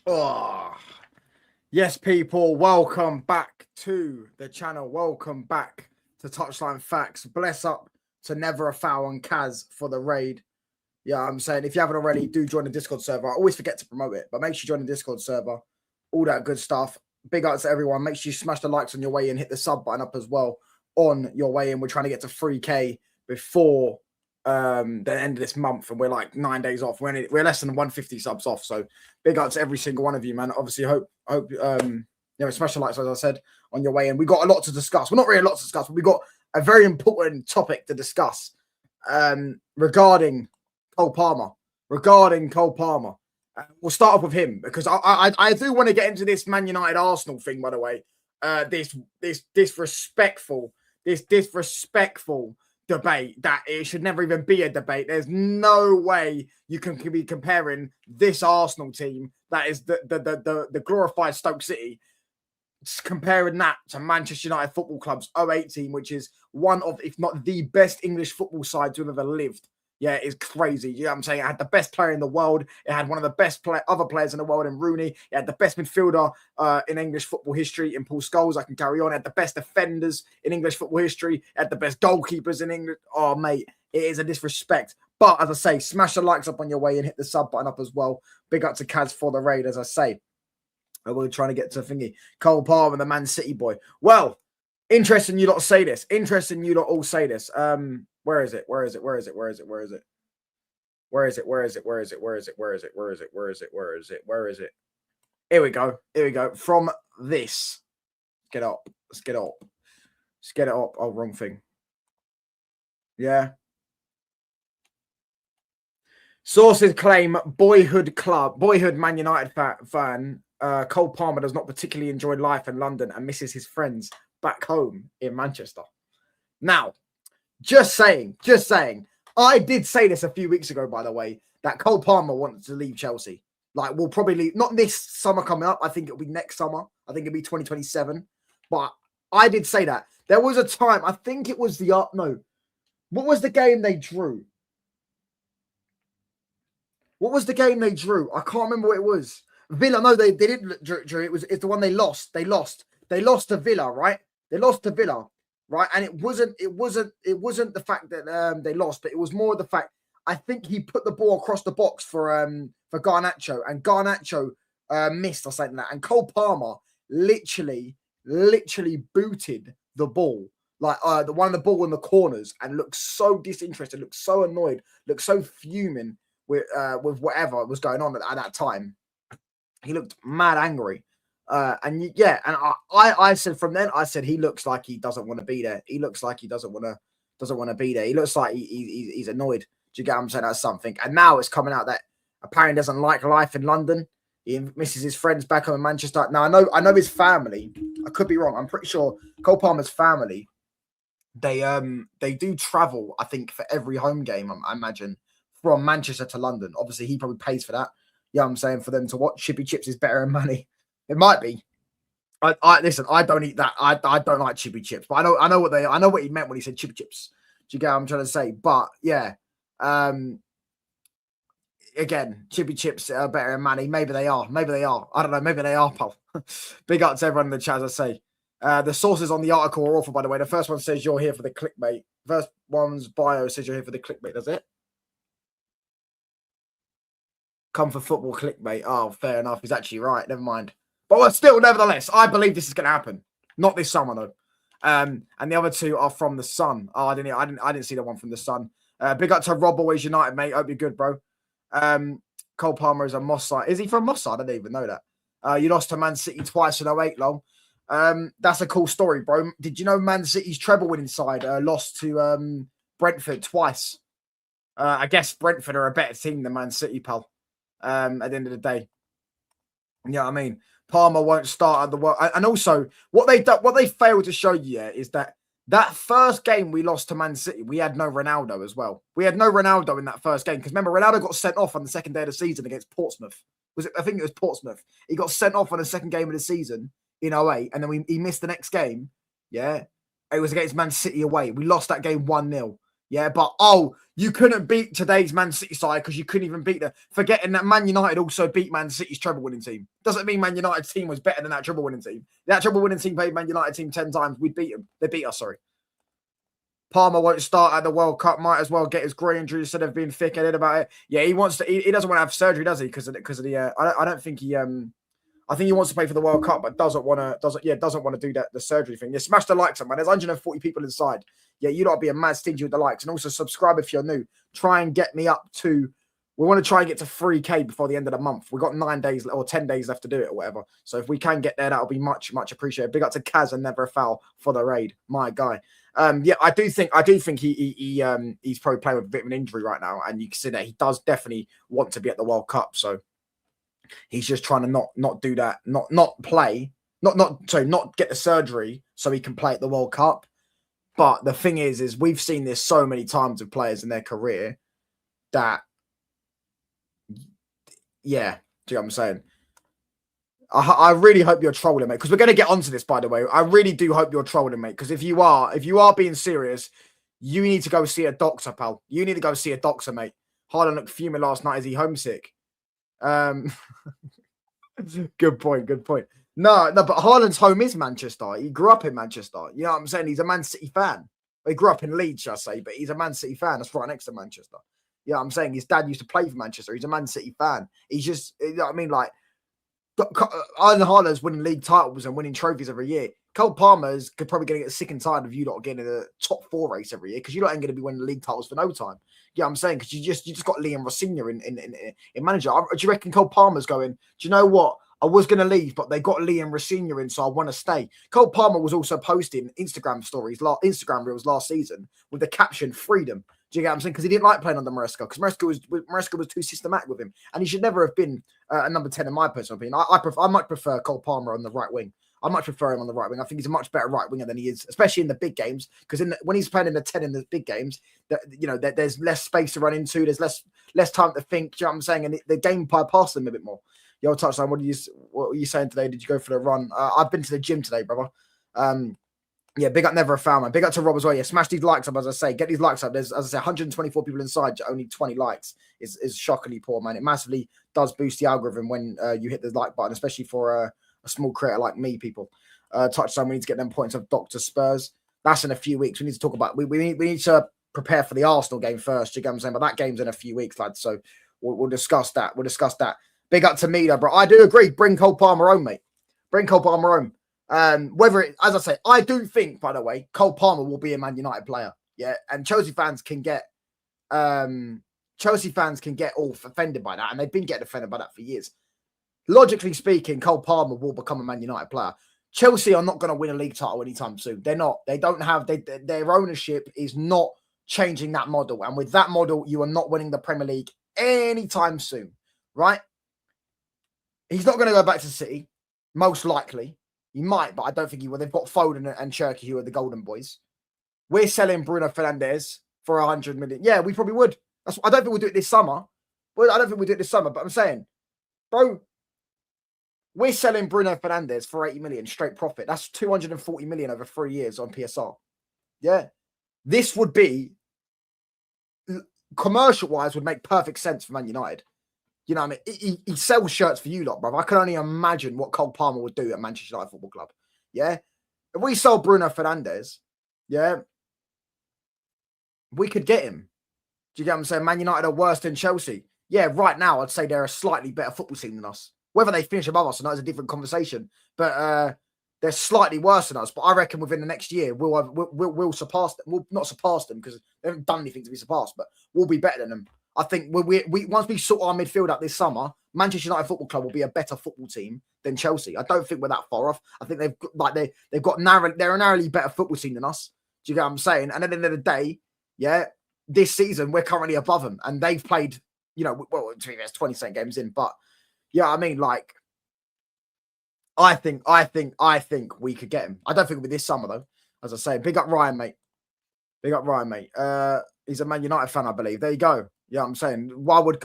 Oh, yes, people. Welcome back to the channel. Welcome back to Touchline Facts. Bless up to Never a Foul and Kaz for the raid. Yeah, I'm saying if you haven't already, do join the Discord server. I always forget to promote it, but make sure you join the Discord server. All that good stuff. Big ups to everyone. Make sure you smash the likes on your way in. Hit the sub button up as well on your way in. We're trying to get to 3K before the end of this month, and we're like 9 days off. We're less than 150 subs off. So big ups to every single one of you, man. Obviously, hope smash the likes, as I said, on your way in. We got a lot to discuss. Well, not really a lot to discuss, but we got a very important topic to discuss regarding Cole Palmer. We'll start off with him because I do want to get into this Man United Arsenal thing, by the way. This disrespectful debate that it should never even be a debate. There's no way you can be comparing this Arsenal team that is the glorified Stoke City, comparing that to Manchester United Football Club's 08 team, which is one of, if not the best English football side to have ever lived. Yeah, it's crazy. You know what I'm saying? It had the best player in the world. It had one of the best other players in the world in Rooney. It had the best midfielder in English football history in Paul Scholes. I can carry on. It had the best defenders in English football history. It had the best goalkeepers in English. Oh, mate, it is a disrespect. But as I say, smash the likes up on your way and hit the sub button up as well. Big up to Kaz for the raid, as I say. We're trying to get to thingy. Cole Palmer, the Man City boy. Well, interesting you lot say this. Where is it? Here we go. From this. Let's get it up. Oh, wrong thing. Yeah. Sources claim boyhood Man United fan Cole Palmer does not particularly enjoy life in London and misses his friends back home in Manchester. Now, just saying. I did say this a few weeks ago, by the way, that Cole Palmer wanted to leave Chelsea. Like, we'll probably leave, not this summer coming up. I think it'll be next summer. I think it'll be 2027. But I did say that. There was a time, I think it was what was the game they drew? I can't remember what it was. Villa, no, they didn't drew. It's the one they lost. They lost to Villa, right? Right? And it wasn't the fact that they lost, but it was more the fact I think he put the ball across the box for Garnacho, and Garnacho missed or something like that. And Cole Palmer literally booted the ball, like the ball in the corners, and looked so disinterested, looked so annoyed, looked so fuming with whatever was going on at that time. He looked mad angry. I said from then, he looks like he doesn't want to be there. He looks like he doesn't want to be there. He looks like he's annoyed. Do you get what I'm saying? That's something. And now it's coming out that apparently doesn't like life in London. He misses his friends back home in Manchester. Now I know his family. I could be wrong. I'm pretty sure Cole Palmer's family, they do travel, I think, for every home game, I imagine, from Manchester to London. Obviously, he probably pays for that. Yeah, I'm saying for them to watch Chippy Chips is better than money. It might be. Listen, I don't eat that. I don't like Chippy Chips, but I know what he meant when he said Chippy Chips. Do you get what I'm trying to say? But yeah, again, Chippy Chips are better than money. Maybe they are. I don't know. Maybe they are, pal. Big up to everyone in the chat, as I say. The sources on the article are awful, by the way. The first one says you're here for the clickbait. First one's bio says you're here for the clickbait. Does it? Come for football clickbait. Oh, fair enough. He's actually right. Never mind. But still, nevertheless, I believe this is going to happen. Not this summer, though. And the other two are from the Sun. Oh, I didn't see the one from the Sun. Big up to Rob, always United, mate. Hope you're good, bro. Cole Palmer is a Moss side. Is he from Moss side? I didn't even know that. You lost to Man City twice in 08, lol. That's a cool story, bro. Did you know Man City's treble winning side lost to Brentford twice? I guess Brentford are a better team than Man City, pal. At the end of the day. You know what I mean? Palmer won't start at the world. And also, what they failed to show you is that first game we lost to Man City, we had no Ronaldo as well. We had no Ronaldo in that first game. Because remember, Ronaldo got sent off on the second day of the season against Portsmouth. I think it was Portsmouth. He got sent off on the second game of the season in 08. And then he missed the next game. Yeah. It was against Man City away. We lost that game 1-0. Yeah, but you couldn't beat today's Man City side because you couldn't even beat them. Forgetting that Man United also beat Man City's treble-winning team. Doesn't mean Man United's team was better than that treble-winning team. That treble-winning team played Man United team 10 times. We'd beat them. They beat us, sorry. Palmer won't start at the World Cup. Might as well get his groin injury instead of being thick-headed about it. Yeah, he wants to. He doesn't want to have surgery, does he? Because of the. I don't think he. I think he wants to play for the World Cup, but doesn't want to do the surgery thing. Yeah, smash the likes, man. There's 140 people inside. Yeah, you don't be a mad stingy with the likes, and also subscribe if you're new. Try and get me up to. We want to try and get to 3K before the end of the month. We've got 9 days or 10 days left to do it or whatever. So if we can get there, that'll be much appreciated. Big up to Kaz and Never a Foul for the raid, my guy. Yeah, I do think he's probably playing with a bit of an injury right now, and you can see that he does definitely want to be at the World Cup. So he's just trying to not do that, not get the surgery so he can play at the World Cup. But the thing is we've seen this so many times with players in their career that, yeah, do you know what I'm saying? I really hope you're trolling, mate, because we're going to get onto this, by the way. I really do hope you're trolling, mate, because if you are being serious, you need to go see a doctor, pal. You need to go see a doctor, mate. Haaland looked fuming last night. Is he homesick? Good point. No, but Haaland's home is Manchester. He grew up in Manchester. You know what I'm saying? He's a Man City fan. He grew up in Leeds, shall I say, but he's a Man City fan. That's right next to Manchester. You know what I'm saying? His dad used to play for Manchester. He's a Man City fan. He's just, you know what I mean? Like, Erling Haaland's winning league titles and winning trophies every year. Cole Palmer's probably going to get sick and tired of you lot getting in a top 4 race every year because you lot ain't going to be winning league titles for no time. Yeah, I'm saying, because you just got Liam Rosinha in manager. Do you reckon Cole Palmer's going, do you know what? I was going to leave, but they got Liam Rosinha in, so I want to stay. Cole Palmer was also posting Instagram reels last season with the caption "Freedom." Do you get what I'm saying? Because he didn't like playing under Maresca, because Maresca was too systematic with him, and he should never have been a number 10 in my personal opinion. I might prefer Cole Palmer on the right wing. I much prefer him on the right wing. I think he's a much better right winger than he is, especially in the big games. Because when he's playing in the 10 in the big games, there's less space to run into. There's less time to think. Do you know what I'm saying? And the game bypasses him a bit more. Yo, Touchline, what are you saying today? Did you go for the run? I've been to the gym today, brother. Yeah, big up Never a Foul, man. Big up to Rob as well. Yeah, smash these likes up, as I say. Get these likes up. There's, as I say, 124 people inside, only 20 likes. Is shockingly poor, man. It massively does boost the algorithm when you hit the like button, especially for a small creator like me, people. Touchline, we need to get them points of Dr. Spurs. That's in a few weeks. We need to talk about, we need to prepare for the Arsenal game first. You get what I'm saying? But that game's in a few weeks, lads. So we'll discuss that. Big up to me, though, bro. I do agree. Bring Cole Palmer home, mate. Bring Cole Palmer home. As I say, I do think, by the way, Cole Palmer will be a Man United player. Yeah, and Chelsea fans can get all offended by that, and they've been getting offended by that for years. Logically speaking, Cole Palmer will become a Man United player. Chelsea are not going to win a league title anytime soon. They're not. They don't have. Their ownership is not changing that model, and with that model, you are not winning the Premier League anytime soon, right? He's not going to go back to City, most likely. He might, but I don't think he will. They've got Foden and Cherky, who are the golden boys. We're selling Bruno Fernandez for 100 million. Yeah, we probably would. I don't think we'll do it this summer. Well, I don't think we'll do it this summer, but I'm saying, bro, we're selling Bruno Fernandez for 80 million straight profit. That's 240 million over 3 years on PSR. Yeah. This would be, commercial-wise, would make perfect sense for Man United. You know what I mean? He sells shirts for you lot, bro. I can only imagine what Cole Palmer would do at Manchester United Football Club. Yeah? If we sold Bruno Fernandez, yeah, we could get him. Do you get what I'm saying? Man United are worse than Chelsea. Yeah, right now, I'd say they're a slightly better football team than us. Whether they finish above us or not is a different conversation. But they're slightly worse than us. But I reckon within the next year, we'll surpass them. We'll not surpass them because they haven't done anything to be surpassed, but we'll be better than them. I think we once we sort our midfield out this summer, Manchester United Football Club will be a better football team than Chelsea. I don't think we're that far off. I think they're a narrowly better football team than us. Do you get what I'm saying? And at the end of the day, yeah, this season we're currently above them, and they've played, well, to be fair, it's 27 games in, but yeah, I mean, like, I think we could get him. I don't think it'll be this summer though. As I say, big up Ryan, mate. Big up Ryan, mate. He's a Man United fan, I believe. There you go. Yeah, I'm saying, why would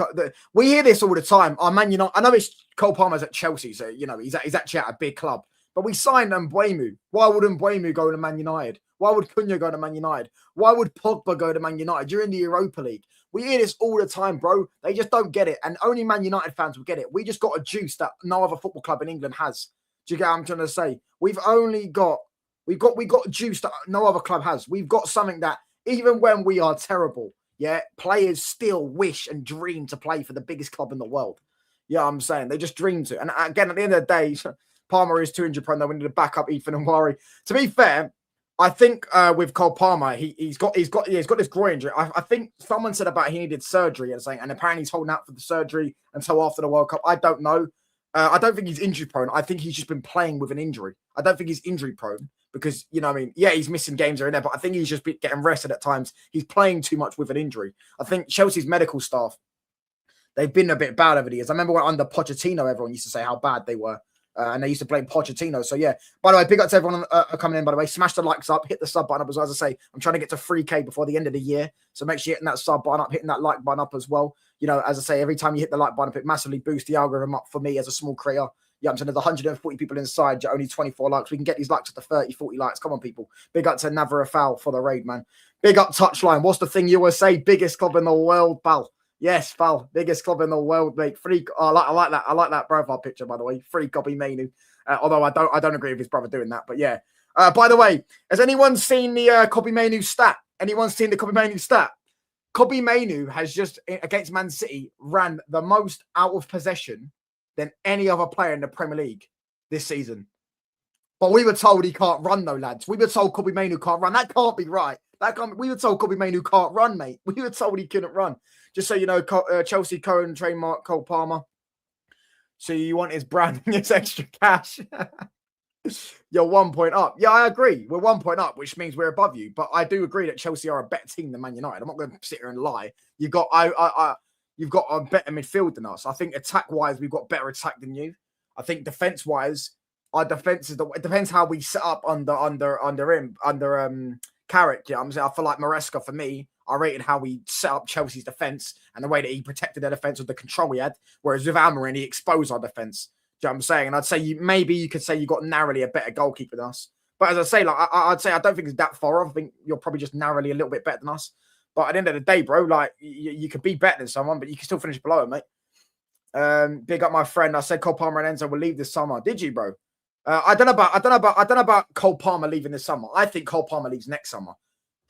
we hear this all the time? Oh, Man United. I know it's Cole Palmer's at Chelsea, so he's actually at a big club. But we signed Mbeumo. Why would Mbeumo go to Man United? Why would Cunha go to Man United? Why would Pogba go to Man United? You're in the Europa League. We hear this all the time, bro. They just don't get it. And only Man United fans will get it. We just got a juice that no other football club in England has. Do you get what I'm trying to say? We've got juice that no other club has. We've got something that even when we are terrible, yeah, players still wish and dream to play for the biggest club in the world. Yeah, I'm saying they just dream to. And again, at the end of the day, Palmer is too injury prone. Though we need to back up Ethan and Worry. To be fair, I think with Cole Palmer, he's got this groin injury. I think someone said about he needed surgery and apparently he's holding out for the surgery until after the World Cup. I don't know. I don't think he's injury prone. I think he's just been playing with an injury. I don't think he's injury prone because, you know what I mean? Yeah, he's missing games here and there, but I think he's just getting rested at times. He's playing too much with an injury. I think Chelsea's medical staff, they've been a bit bad over the years. I remember when under Pochettino, everyone used to say how bad they were. And they used to blame Pochettino. So, yeah. By the way, big up to everyone coming in, by the way. Smash the likes up. Hit the sub button up as well. As I say, I'm trying to get to 3K before the end of the year. So make sure you're hitting that sub button up, hitting that like button up as well. You know, as I say, every time you hit the like button up, it massively boosts the algorithm up for me as a small creator. Yeah, I'm saying there's 140 people inside. You're only 24 likes. We can get these likes up to 30, 40 likes. Come on, people. Big up to Navara Foul for the raid, man. Big up Touchline. What's the thing you always say? Biggest club in the world, pal. Yes, pal. Biggest club in the world, mate. Free. Oh, I like that. I like that profile picture, by the way. Free Kobbie Mainoo. Although I don't agree with his brother doing that, but yeah. By the way, has anyone seen the Kobbie Mainoo stat? Anyone seen the Kobbie Mainoo stat? Kobbie Mainoo has just against Man City ran the most out of possession than any other player in the Premier League this season. But we were told he can't run, though, lads. We were told Kobbie Mainoo can't run. That can't be right. We were told Kobbie Mainoo can't run, mate. We were told he couldn't run. Just so you know, Chelsea Cohen trademark Cole Palmer. So you want his branding, his extra cash. You're 1 point up. Yeah, I agree. We're 1 point up, which means we're above you. But I do agree that Chelsea are a better team than Man United. I'm not going to sit here and lie. You've got a better midfield than us. I think attack-wise, we've got better attack than you. I think defense-wise, our defense is it depends how we set up under Carrick. Yeah, I'm saying I feel like Maresca for me. I rated how we set up Chelsea's defence and the way that he protected their defence with the control he had. Whereas with Almiron, he exposed our defence. Do you know what I'm saying? And I'd say maybe you could say you got narrowly a better goalkeeper than us. But as I say, like I'd say I don't think it's that far off. I think you're probably just narrowly a little bit better than us. But at the end of the day, bro, like you could be better than someone, but you can still finish below him, mate. Big up my friend. I said Cole Palmer and Enzo will leave this summer. Did you, bro? I don't know about Cole Palmer leaving this summer. I think Cole Palmer leaves next summer.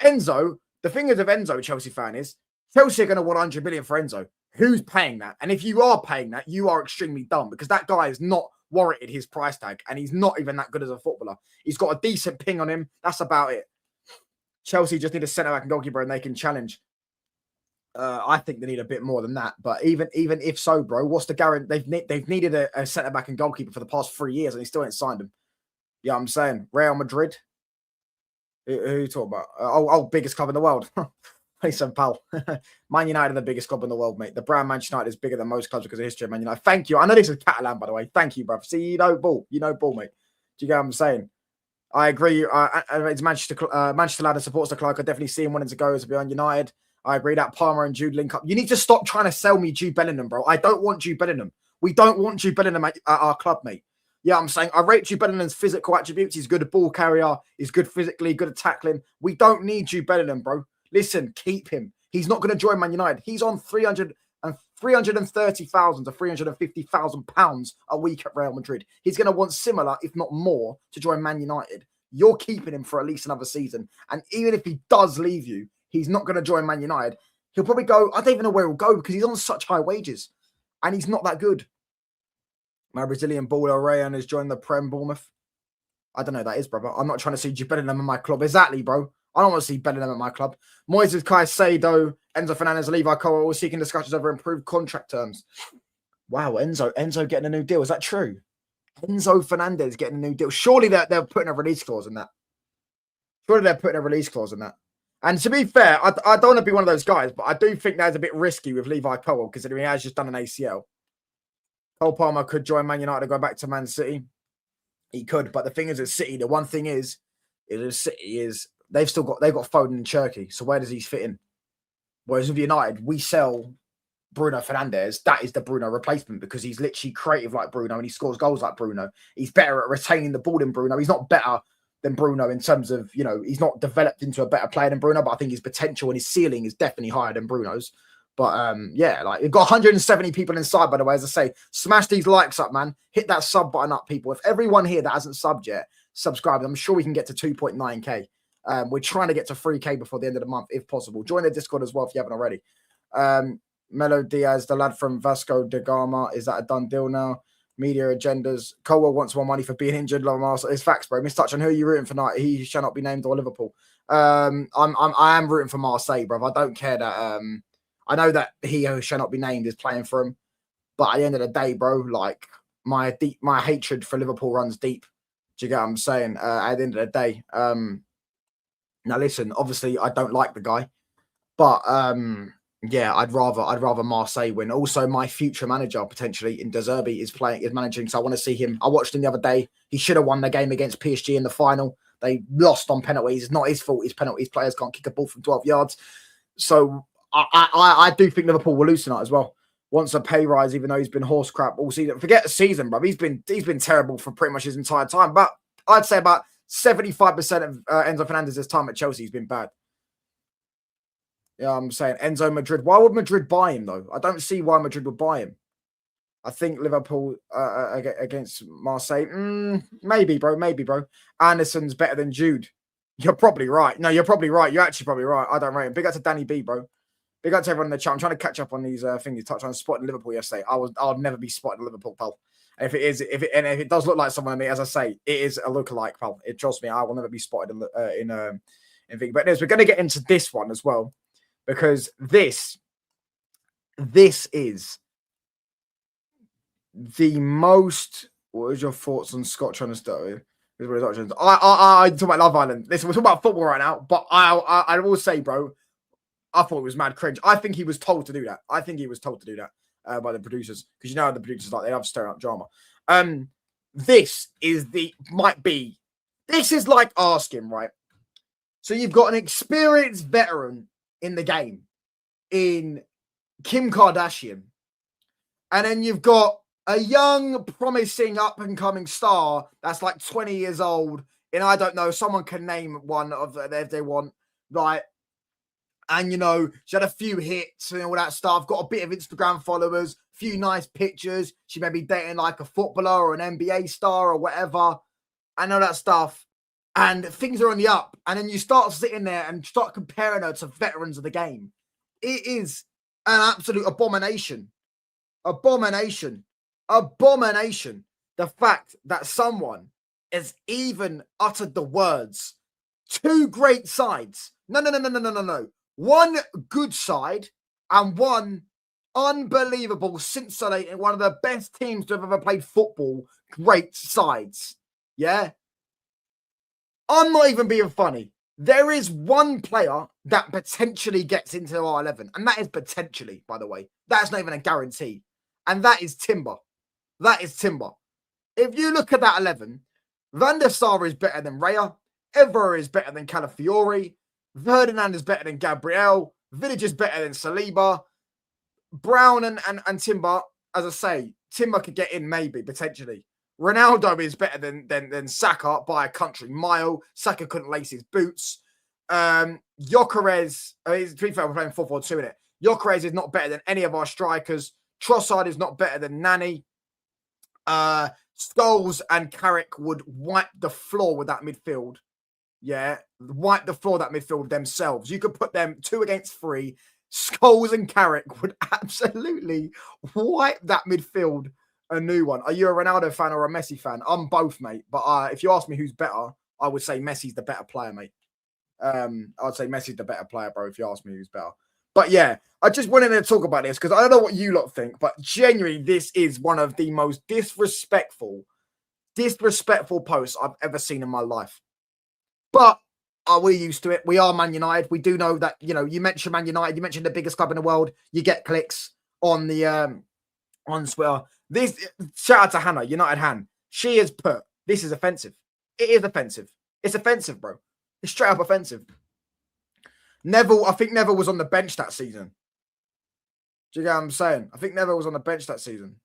Enzo. The thing is with Enzo, Chelsea fan, is Chelsea are going to want 100 million for Enzo. Who's paying that? And if you are paying that, you are extremely dumb because that guy is not warranted his price tag and he's not even that good as a footballer. He's got a decent ping on him. That's about it. Chelsea just need a centre-back and goalkeeper and they can challenge. I think they need a bit more than that. But even if so, bro, what's the guarantee? They've needed a centre-back and goalkeeper for the past 3 years and he still ain't signed him. Yeah, I'm saying Real Madrid. Who you talk about? Biggest club in the world. Listen, pal. Man United are the biggest club in the world, mate. The brand Manchester United is bigger than most clubs because of history of Man United. Thank you. I know this is Catalan, by the way. Thank you, bro. See, you know ball. You know ball, mate. Do you get what I'm saying? I agree. It's Manchester lad that supports the club. I could definitely see him wanting to go to beyond United. I agree that Palmer and Jude link up. You need to stop trying to sell me Jude Bellingham, bro. I don't want Jude Bellingham. We don't want Jude Bellingham at our club, mate. Yeah, I'm saying I rate Jude Bellingham's physical attributes. He's good at ball carrier. He's good physically, good at tackling. We don't need Jude Bellingham, bro. Listen, keep him. He's not going to join Man United. He's on 330,000 to 350,000 pounds a week at Real Madrid. He's going to want similar, if not more, to join Man United. You're keeping him for at least another season. And even if he does leave you, he's not going to join Man United. He'll probably go, I don't even know where he'll go because he's on such high wages. And he's not that good. My Brazilian baller Rayan has joined the Prem Bournemouth. I don't know who that is, brother. I'm not trying to see Jude Bellingham in my club. Exactly, bro. I don't want to see Bellingham at my club. Moises Caicedo, Enzo Fernandez, Levi Cole are all seeking discussions over improved contract terms. Wow, Enzo getting a new deal. Is that true? Enzo Fernandez getting a new deal. Surely they're putting a release clause in that. And to be fair, I don't want to be one of those guys, but I do think that's a bit risky with Levi Cole considering he has just done an ACL. Cole Palmer could join Man United and go back to Man City. He could, but the thing is, at City, the one thing is City is they've got Foden and Cherky. So where does he fit in? Whereas with United, we sell Bruno Fernandes. That is the Bruno replacement because he's literally creative like Bruno and he scores goals like Bruno. He's better at retaining the ball than Bruno. He's not better than Bruno in terms of, you know, he's not developed into a better player than Bruno, but I think his potential and his ceiling is definitely higher than Bruno's. But yeah, like we've got 170 people inside, by the way, as I say, smash these likes up, man. Hit that sub button up, people. If everyone here that hasn't subbed yet, subscribe. I'm sure we can get to 2.9k. We're trying to get to 3k before the end of the month, if possible. Join the Discord as well if you haven't already. Melo Diaz, the lad from Vasco da Gama, is that a done deal now? Media agendas. Colwell wants more money for being injured. It's facts, bro. Touch on who you're rooting for tonight. He shall not be named or Liverpool. I am rooting for Marseille, bro. I don't care that. I know that he who shall not be named is playing for him, but at the end of the day, bro, like my hatred for Liverpool runs deep. Do you get what I'm saying? At the end of the day, now listen. Obviously, I don't like the guy, but yeah, I'd rather Marseille win. Also, my future manager potentially in De Zerbi is managing, so I want to see him. I watched him the other day. He should have won the game against PSG in the final. They lost on penalties. It's not his fault. His penalties. Players can't kick a ball from 12 yards. So I do think Liverpool will lose tonight as well. Wants a pay rise, even though he's been horse crap all season. Forget the season, bro. He's been terrible for pretty much his entire time. But I'd say about 75% of Enzo Fernandez's time at Chelsea has been bad. Yeah, I'm saying Enzo Madrid. Why would Madrid buy him though? I don't see why Madrid would buy him. I think Liverpool against Marseille. Maybe, bro. Maybe, bro. Anderson's better than Jude. You're probably right. No, you're probably right. You're actually probably right. I don't rate him. Big up to Danny B, bro. Big up to everyone in the chat. I'm trying to catch up on these things. You touched on spotting Liverpool yesterday. I'll never be spotting Liverpool, pal. And if it does look like someone to me, as I say, it is a lookalike, pal. It trust me, I will never be spotted in thing. But anyways, we're going to get into this one as well, because this is the most. What is your thoughts on Scott trying to start with? I talk about Love Island. Listen, we're talking about football right now, but I will say, bro, I thought it was mad cringe. I think he was told to do that. I think he was told to do that by the producers, because you know how the producers like, they love stirring up drama. This is like asking, right? So you've got an experienced veteran in the game in Kim Kardashian, and then you've got a young, promising, up-and-coming star that's like 20 years old, and I don't know, someone can name one of them if they want, right? And, you know, she had a few hits and all that stuff, got a bit of Instagram followers, a few nice pictures. She may be dating like a footballer or an NBA star or whatever, and all that stuff. And things are on the up. And then you start sitting there and start comparing her to veterans of the game. It is an absolute abomination. Abomination. Abomination. The fact that someone has even uttered the words, two great sides. No. One good side and one unbelievable, scintillating, one of the best teams to have ever played football, great sides. Yeah? I'm not even being funny. There is one player that potentially gets into our 11, and that is potentially, by the way. That's not even a guarantee. And that is Timber. That is Timber. If you look at that 11, Van der Sar is better than Raya. Evra is better than Calafiori. Ferdinand is better than Gabriel. Village is better than Saliba. Brown and Timber, as I say, Timber could get in maybe, potentially. Ronaldo is better than Saka by a country mile. Saka couldn't lace his boots. Gyökeres, to be fair, we're playing 4-4-2 in it. Gyökeres is not better than any of our strikers. Trossard is not better than Nani. Scholes and Carrick would wipe the floor with that midfield. Yeah, wipe the floor that midfield themselves. You could put them 2 against 3. Scholes and Carrick would absolutely wipe that midfield a new one. Are you a Ronaldo fan or a Messi fan? I'm both, mate. But if you ask me who's better, I would say Messi's the better player, mate. I'd say Messi's the better player, bro, if you ask me who's better. But yeah, I just wanted to talk about this because I don't know what you lot think, but genuinely, this is one of the most disrespectful posts I've ever seen in my life. But we're used to it. We are Man United. We do know that, you know, you mentioned Man United, you mentioned the biggest club in the world, you get clicks on the on Twitter. This, shout out to Hannah, United Han. She has put, this is offensive. It is offensive. It's offensive, bro. It's straight up offensive. I think Neville was on the bench that season. Do you get what I'm saying? I think Neville was on the bench that season.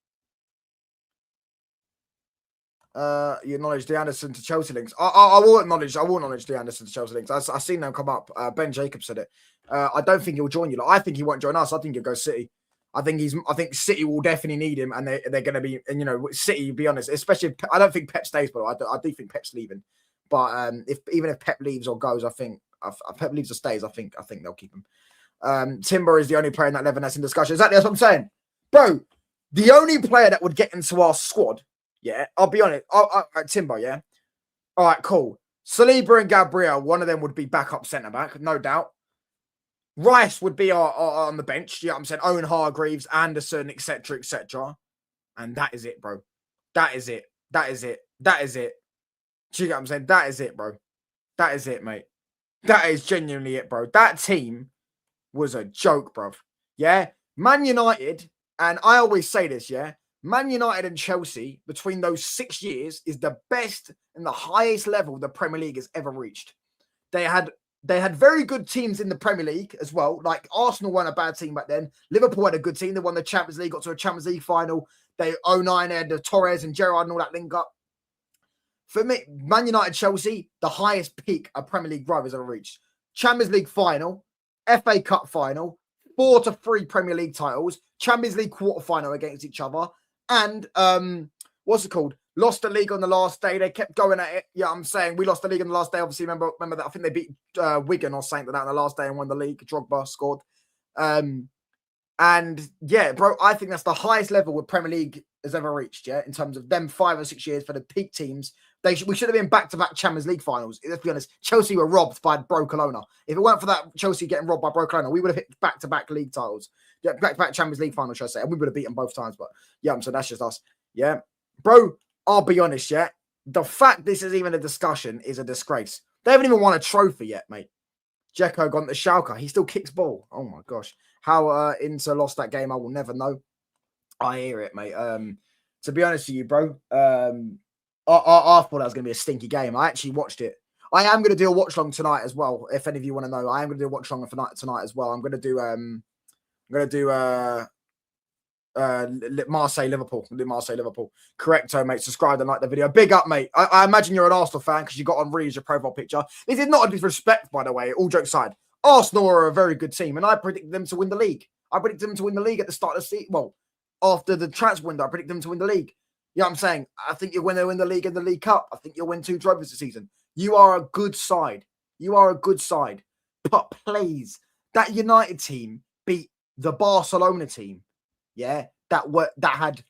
You acknowledge the Anderson to Chelsea links. I will acknowledge the Anderson to Chelsea links. I've seen them come up. Ben Jacobs said it. I don't think he'll join you. Like, I think he won't join us. I think he'll go City. I think City will definitely need him, and they're going to be. And you know, City. Be honest, especially I don't think Pep stays, but I do think Pep's leaving. But even if Pep leaves or goes, I think if Pep leaves or stays, I think they'll keep him. Timber is the only player in that 11 that's in discussion. Exactly, that's what I'm saying, bro. The only player that would get into our squad. Yeah, I'll be honest. Timber, yeah. All right, cool. Saliba and Gabriel, one of them would be backup centre-back, no doubt. Rice would be on the bench. You know what I'm saying? Owen Hargreaves, Anderson, etc., etc. And that is it, bro. That is it. That is it. That is it. Do you get what I'm saying? That is it, bro. That is it, mate. That is genuinely it, bro. That team was a joke, bro. Yeah? Man United, and I always say this, yeah? Man United and Chelsea, between those 6 years, is the best and the highest level the Premier League has ever reached. They had very good teams in the Premier League as well. Like, Arsenal weren't a bad team back then. Liverpool had a good team. They won the Champions League, got to a Champions League final. They 09 had the Torres and Gerrard and all that link up. For me, Man United, Chelsea, the highest peak a Premier League rivals ever reached. Champions League final, FA Cup final, 4-3 Premier League titles, Champions League quarter final against each other. And what's it called? Lost the league on the last day. They kept going at it. Yeah, I'm saying we lost the league on the last day. Obviously, remember that. I think they beat Wigan or something like that on the last day and won the league. Drogba scored. And yeah, bro, I think that's the highest level the Premier League has ever reached. Yeah, in terms of them 5 or 6 years for the peak teams. We should have been back-to-back Champions League finals. Let's be honest. Chelsea were robbed by Barcelona. If it weren't for that Chelsea getting robbed by Barcelona, we would have hit back-to-back league titles. Yeah, back-to-back Champions League finals, should I say. And we would have beaten both times. But yeah, so that's just us. Yeah. Bro, I'll be honest, yeah. The fact this is even a discussion is a disgrace. They haven't even won a trophy yet, mate. Dzeko gone to Schalke. He still kicks ball. Oh, my gosh. How Inter lost that game, I will never know. I hear it, mate. To be honest with you, bro, I thought that was going to be a stinky game. I actually watched it. I am going to do a watch long tonight as well. If any of you want to know, I am going to do a watch long tonight as well. I'm going to do Marseille Liverpool. Marseille Liverpool. Correcto, mate. Subscribe and like the video. Big up, mate. I imagine you're an Arsenal fan because you got on Reed as your profile picture. This is not a disrespect, by the way. All jokes aside, Arsenal are a very good team, and I predicted them to win the league. I predicted them to win the league at the start of the season. Well, after the transfer window, I predicted them to win the league. You know what I'm saying? I think you're going to win the league and the League Cup. I think you'll win 2 trophies this season. You are a good side. You are a good side. But please, that United team beat the Barcelona team. Yeah, that had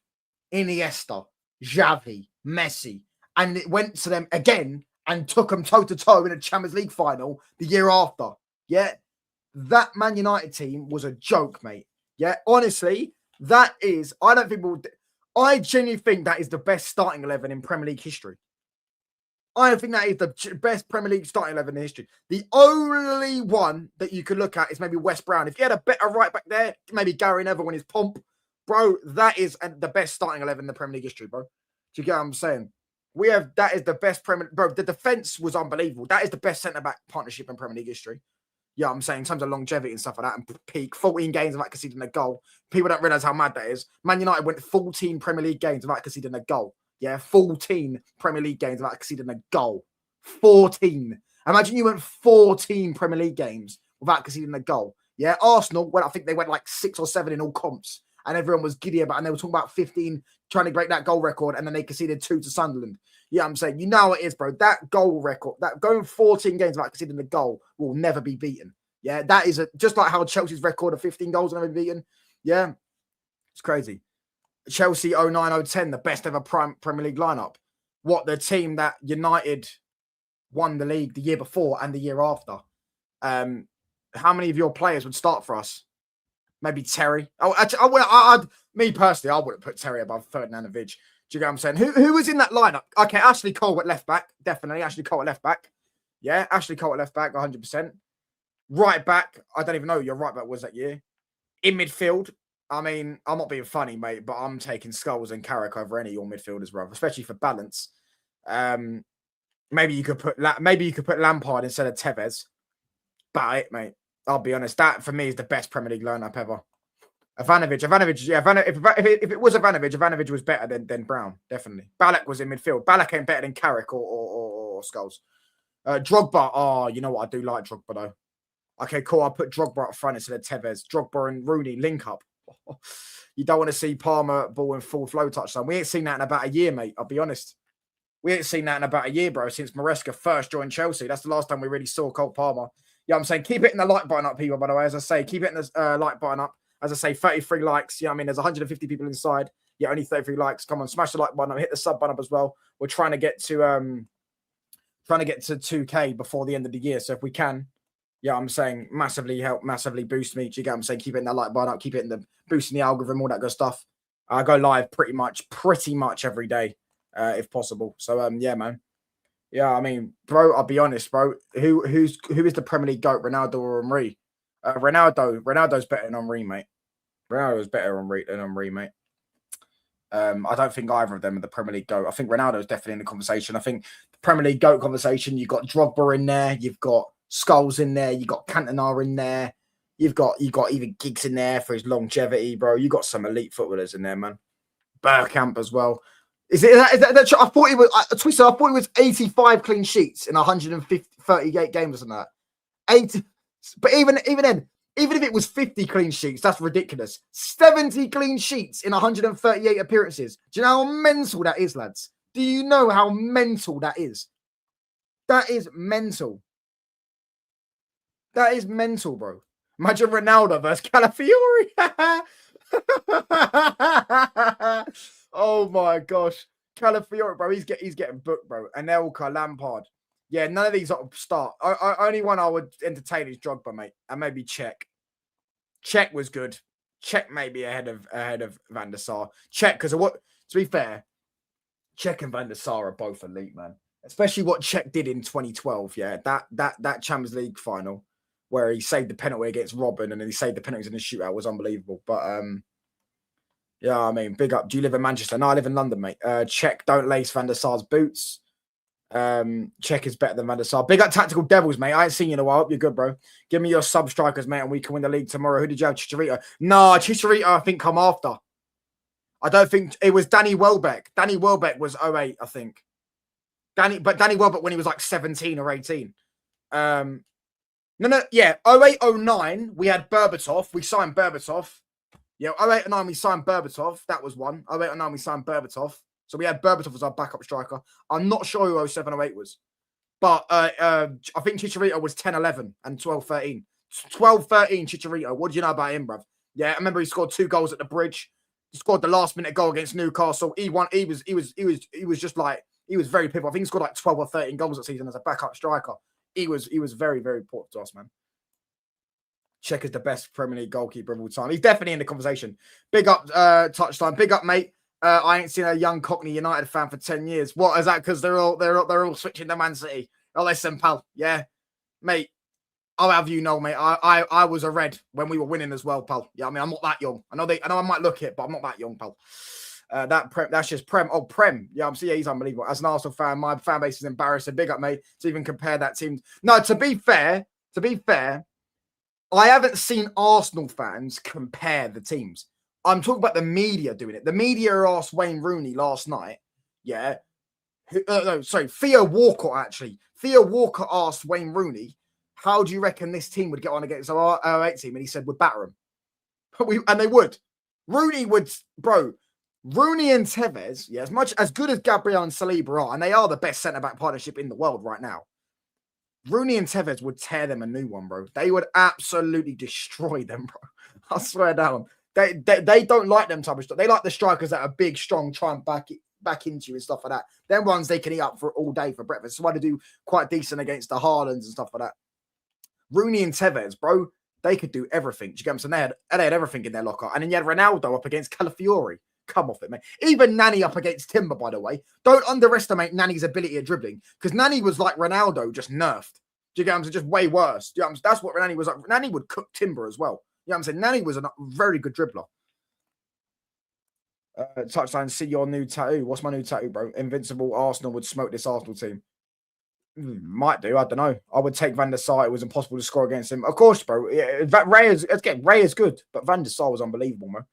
Iniesta, Xavi, Messi, and it went to them again and took them toe-to-toe in a Champions League final the year after. Yeah, that Man United team was a joke, mate. Yeah, honestly, that is, I genuinely think that is the best starting 11 in Premier League history. I think that is the best Premier League starting 11 in history. The only one that you could look at is maybe West Brown. If you had a better right back there, maybe Gary Neville when his pomp. Bro, that is the best starting 11 in the Premier League history, bro. Do you get what I'm saying? That is the best Premier... Bro, the defence was unbelievable. That is the best centre-back partnership in Premier League history. Yeah, I'm saying in terms of longevity and stuff like that, and peak 14 games without conceding a goal. People don't realise how mad that is. Man United went 14 Premier League games without conceding a goal. Yeah, 14 Premier League games without conceding a goal. 14. Imagine you went 14 Premier League games without conceding a goal. Yeah, Arsenal, I think they went like 6 or 7 in all comps. And everyone was giddy about it. And they were talking about 15, trying to break that goal record. And then they conceded 2 to Sunderland. Yeah, I'm saying, you know how it is, bro. That goal record, that going 14 games without conceding a goal will never be beaten. Yeah, that is just like how Chelsea's record of 15 goals will never be beaten. Yeah, it's crazy. Chelsea 09-010, the best ever Premier League lineup. What, the team that United won the league the year before and the year after. How many of your players would start for us? Maybe Terry. Me personally, I wouldn't put Terry above Fernandez. Do you get what I'm saying? Who was in that lineup? Okay, Ashley Cole at left back. Definitely. Ashley Cole at left back. Yeah, Ashley Cole at left back, 100%. Right back. I don't even know who your right back was that year. In midfield. I mean, I'm not being funny, mate, but I'm taking Scholes and Carrick over any of your midfielders, bro, especially for balance. Maybe you could put Lampard instead of Tevez. But it, mate. I'll be honest. That, for me, is the best Premier League lineup ever. Ivanovic, yeah. If it was Ivanovic was better than Brown, definitely. Ballack was in midfield. Ballack ain't better than Carrick or Skulls. Drogba, oh, you know what? I do like Drogba, though. Okay, cool. I'll put Drogba up front instead of Tevez. Drogba and Rooney link up. You don't want to see Palmer ball in full flow touchdown. We ain't seen that in about a year, mate. I'll be honest. We ain't seen that in about a year, bro, since Maresca first joined Chelsea. That's the last time we really saw Cole Palmer. Yeah, I'm saying keep hitting the like button up, people, by the way. As I say, keep hitting the like button up. As I say, 33 likes. Yeah, I mean, there's 150 people inside. Yeah, only 33 likes. Come on, smash the like button up. Hit the sub button up as well. We're trying to get to 2K before the end of the year. So if we can, yeah, I'm saying massively help, massively boost me. Do you get what I'm saying? Keep hitting that like button up. Keep hitting the boosting the algorithm, all that good stuff. I go live pretty much every day, if possible. So yeah, man. Yeah, I mean, bro, I'll be honest, bro. Who is the Premier League GOAT, Ronaldo or Henry? Ronaldo's better than Henry, mate. Ronaldo's better than Henry, mate. I don't think either of them are the Premier League GOAT. I think Ronaldo's definitely in the conversation. I think the Premier League GOAT conversation, you've got Drogba in there, you've got Scholes in there, you've got Cantona in there, you've got even Giggs in there for his longevity, bro. You got some elite footballers in there, man. Bergkamp as well. Is that I thought it was Twister. I thought it was 85 clean sheets in 138 games or something like that. 80, but even then, even if it was 50 clean sheets, that's ridiculous. 70 clean sheets in 138 appearances. Do you know how mental that is, lads? Do you know how mental that is? That is mental. That is mental, bro. Imagine Ronaldo versus Calafiori. Oh my gosh, Calafiori, bro, he's getting booked, bro. Anelka, Lampard, yeah, none of these are start. Only one I would entertain is Drogba, mate, and maybe Czech. Czech was good. Czech maybe ahead of Van der Sar. Czech, because what? To be fair, Czech and Van der Sar are both elite, man. Especially what Czech did in 2012. Yeah, that Champions League final where he saved the penalty against Robin and then he saved the penalties in the shootout was unbelievable. But yeah, I mean, big up. Do you live in Manchester? No, I live in London, mate. Czech, don't lace Van der Sar's boots. Czech is better than Van der Sar. Big up Tactical Devils, mate. I ain't seen you in a while. Hope you're good, bro. Give me your sub strikers, mate, and we can win the league tomorrow. Who did you have? Chicharito? No, Chicharito, I think, come after. I don't think it was Danny Welbeck. Danny Welbeck was 08, I think. Danny Welbeck when he was like 17 or 18. No, yeah, 08, 09, we had Berbatov. We signed Berbatov. Yeah, 08 and 09, we signed Berbatov. That was one. 08 and 09, we signed Berbatov. So we had Berbatov as our backup striker. I'm not sure who 07 or 08 was. But I think Chicharito was 10, 11 and 12, 13. 12, 13 Chicharito. What do you know about him, bruv? Yeah, I remember he scored 2 goals at the bridge. He scored the last minute goal against Newcastle. He was just like, he was very pivotal. I think he scored like 12 or 13 goals that season as a backup striker. He was very, very important to us, man. Czech is the best Premier League goalkeeper of all time. He's definitely in the conversation. Big up, Touchline. Big up, mate. I ain't seen a young Cockney United fan for 10 years. What is that? Because they're all switching to Man City. Oh, listen, pal. Yeah, mate. I'll have you know, mate. I was a red when we were winning as well, pal. Yeah, I mean, I'm not that young. I know I might look it, but I'm not that young, pal. That's just Prem. Oh, Prem. Yeah, he's unbelievable. As an Arsenal fan, my fan base is embarrassing. Big up, mate. To even compare that team. No, to be fair, I haven't seen Arsenal fans compare the teams. I'm talking about the media doing it. The media asked Wayne Rooney last night. Yeah. Theo Walcott, actually. Theo Walcott asked Wayne Rooney, how do you reckon this team would get on against our 08 team? And he said, we'd batter them. And they would. Rooney would, bro. Rooney and Tevez, yeah, as good as Gabriel and Saliba are, and they are the best centre-back partnership in the world right now, Rooney and Tevez would tear them a new one, bro. They would absolutely destroy them, bro. I swear down. They don't like them type of stuff. They like the strikers that are big, strong, try and back into you and stuff like that. Them ones they can eat up for all day for breakfast. That's why they do quite decent against the Haalands and stuff like that. Rooney and Tevez, bro, they could do everything. Do you get what I'm saying? They had everything in their locker. And then you had Ronaldo up against Calafiori. Come off it, mate. Even Nani up against Timber, by the way. Don't underestimate Nani's ability at dribbling. Because Nani was like Ronaldo, just nerfed. Do you get what I'm saying? Just way worse. Do you know what I'm saying? That's what Nani was like. Nani would cook Timber as well. You know what I'm saying? Nani was a very good dribbler. Touchline, see your new tattoo. What's my new tattoo, bro? Invincible Arsenal would smoke this Arsenal team. Might do. I don't know. I would take Van der Sar. It was impossible to score against him. Of course, bro. Yeah, Ray is good, but Van der Sar was unbelievable, man.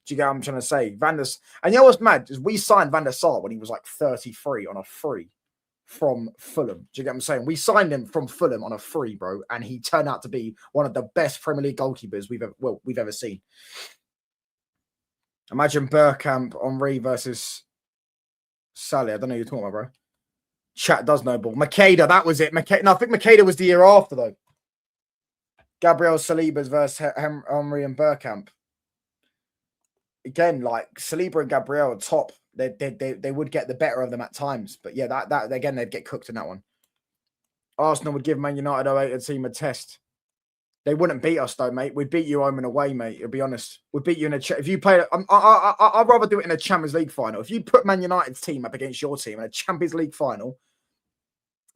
Do you get what I'm trying to say? And you know what's mad is we signed Van der Sar when he was like 33 on a free from Fulham. Do you get what I'm saying? We signed him from Fulham on a free, bro, and he turned out to be one of the best Premier League goalkeepers we've ever seen. Imagine Bergkamp, Henry versus Sally. I don't know who you're talking about, bro. Chat does know ball. Makeda, that was it. No, I think Makeda was the year after, though. Gabriel Saliba's versus Henry and Bergkamp. Again, like Saliba and Gabriel are top. They would get the better of them at times. But yeah, that again, they'd get cooked in that one. Arsenal would give Man United 08 team a test. They wouldn't beat us, though, mate. We'd beat you home and away, mate. I'll be honest. We'd beat you in if you play. I'd rather do it in a Champions League final. If you put Man United's team up against your team in a Champions League final,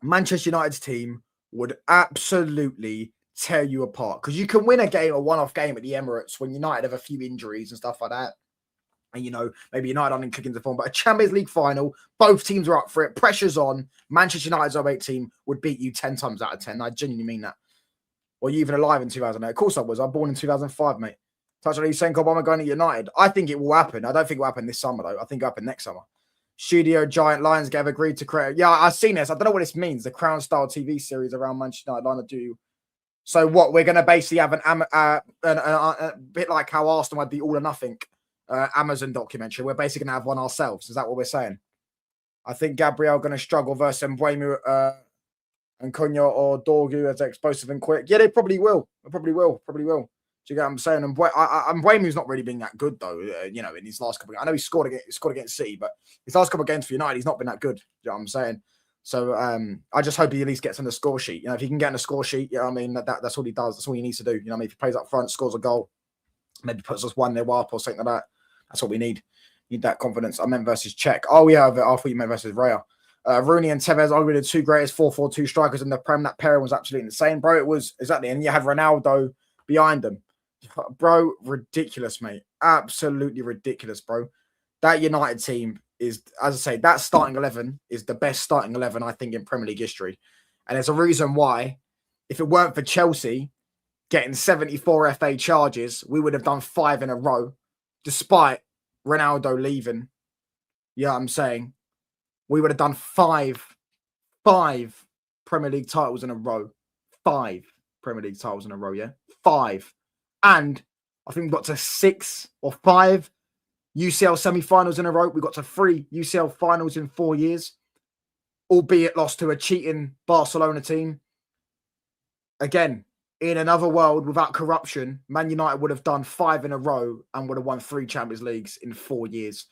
Manchester United's team would absolutely tear you apart. Because you can win a one-off game at the Emirates when United have a few injuries and stuff like that. And, you know, maybe United aren't clicking into form. But a Champions League final, both teams are up for it. Pressure's on. Manchester United's 08 team would beat you 10 times out of 10. I genuinely mean that. Were you even alive in 2008? Of course I was. I was born in 2005, mate. Touch on Hussein Obama going to United. I think it will happen. I don't think it will happen this summer, though. I think it will happen next summer. Studio Giant Lions have agreed to create. Yeah, I've seen this. I don't know what this means. The Crown style TV series around Manchester United line do. So what? We're going to basically have a bit like how Arsenal had the All or Nothing Amazon documentary. We're basically going to have one ourselves. Is that what we're saying? I think Gabriel going to struggle versus Mbeumo and Cunha or Dorgu as explosive and quick. Yeah, they probably will. They probably will. Do you get what I'm saying? And Mbeumo's not really been that good, though, you know, in his last couple of games. I know he scored against City, but his last couple of games for United, he's not been that good. Do you know what I'm saying? So I just hope he at least gets on the score sheet. You know, if he can get on the score sheet, you know what I mean? That's all he does. That's all he needs to do. You know what I mean? If he plays up front, scores a goal, maybe puts us 1-0 up or something like that. That's what we need. Need that confidence. I meant versus Czech. Oh, yeah, I thought you meant versus Raya. Rooney and Tevez arguably the two greatest 4-4-2 strikers in the Prem. That pairing was absolutely insane, bro. It was exactly. And you had Ronaldo behind them. Bro, ridiculous, mate. Absolutely ridiculous, bro. That United team is, as I say, that starting 11 is the best starting 11, I think, in Premier League history. And there's a reason why. If it weren't for Chelsea getting 74 FA charges, we would have done 5 in a row, despite Ronaldo leaving. Yeah, I'm saying. We would have done five Premier League titles in a row. 5 Premier League titles in a row, yeah? 5. And I think we got to 6 or 5 UCL semi-finals in a row. We got to 3 UCL finals in 4 years, albeit lost to a cheating Barcelona team. Again, in another world without corruption, Man United would have done 5 in a row and would have won 3 Champions Leagues in 4 years.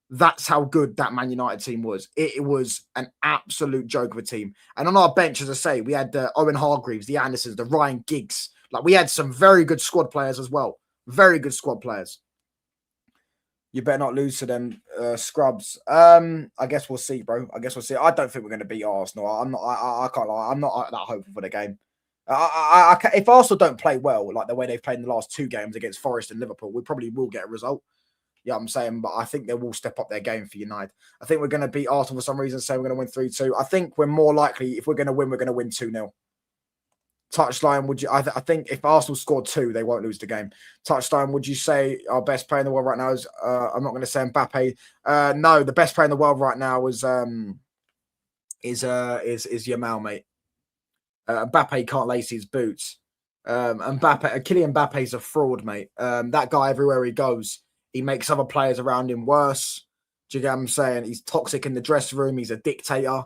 That's how good that Man United team was. It was an absolute joke of a team. And on our bench, as I say, we had the Owen Hargreaves, the Andersons, the Ryan Giggs. Like, we had some very good squad players as well. Very good squad players. You better not lose to them scrubs. I guess we'll see, bro. I guess we'll see. I don't think we're going to beat Arsenal. I'm not. I can't lie. I'm not that hopeful for the game. If Arsenal don't play well, like the way they've played in the last 2 games against Forest and Liverpool, we probably will get a result. Yeah, I'm saying, but I think they will step up their game for United. I think we're going to beat Arsenal for some reason, so we're going to win 3-2. I think we're more likely, if we're going to win 2-0. Touchline, would you? I think if Arsenal scored 2, they won't lose the game. Touchline, would you say our best player in the world right now is? I'm not going to say Mbappe. No, the best player in the world right now is Yamal, mate. Mbappe can't lace his boots. Kylian Mbappe is a fraud, mate. That guy everywhere he goes, he makes other players around him worse. Do you get what I'm saying? He's toxic in the dressing room. He's a dictator.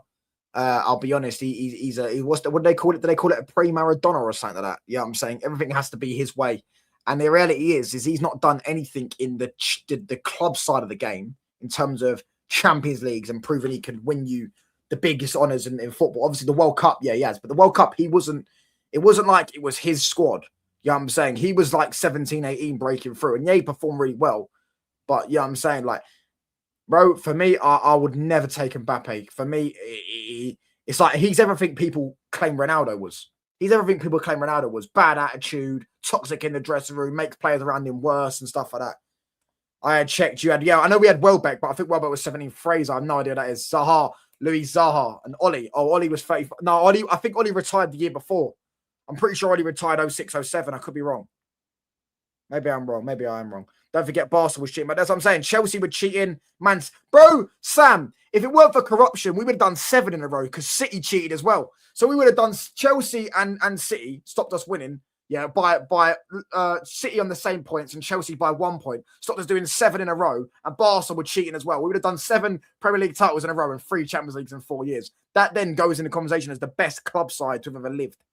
I'll be honest. What do they call it? Do they call it a pre-Maradona or something like that? Yeah, I'm saying everything has to be his way. And the reality is he's not done anything in the club side of the game in terms of Champions Leagues and proving he can win you the biggest honours in football. Obviously, the World Cup, yeah, he has. But the World Cup, it wasn't like it was his squad. Yeah, I'm saying he was like 17, 18 breaking through. And yeah, he performed really well. But yeah, I'm saying, like, bro, for me, I would never take Mbappe. For me, it's like he's everything people claim Ronaldo was. He's everything people claim Ronaldo was. Bad attitude, toxic in the dressing room, makes players around him worse and stuff like that. I had checked. I know we had Welbeck, but I think Welbeck was 17. Fraser, I have no idea what that is. Zaha, Luis Zaha and Ollie. Oh, Ollie was 35. No, Ollie, I think Ollie retired the year before. I'm pretty sure Ollie retired 06, 07. I could be wrong. Maybe I'm wrong. Maybe I am wrong. Don't forget Barca was cheating. But that's what I'm saying. Chelsea were cheating. Man, bro, Sam, if it weren't for corruption, we would have done 7 in a row because City cheated as well. So we would have done Chelsea and City, stopped us winning. Yeah, by City on the same points and Chelsea by 1 point. Stopped us doing 7 in a row. And Barca were cheating as well. We would have done 7 Premier League titles in a row and 3 Champions Leagues in 4 years. That then goes in the conversation as the best club side to have ever lived.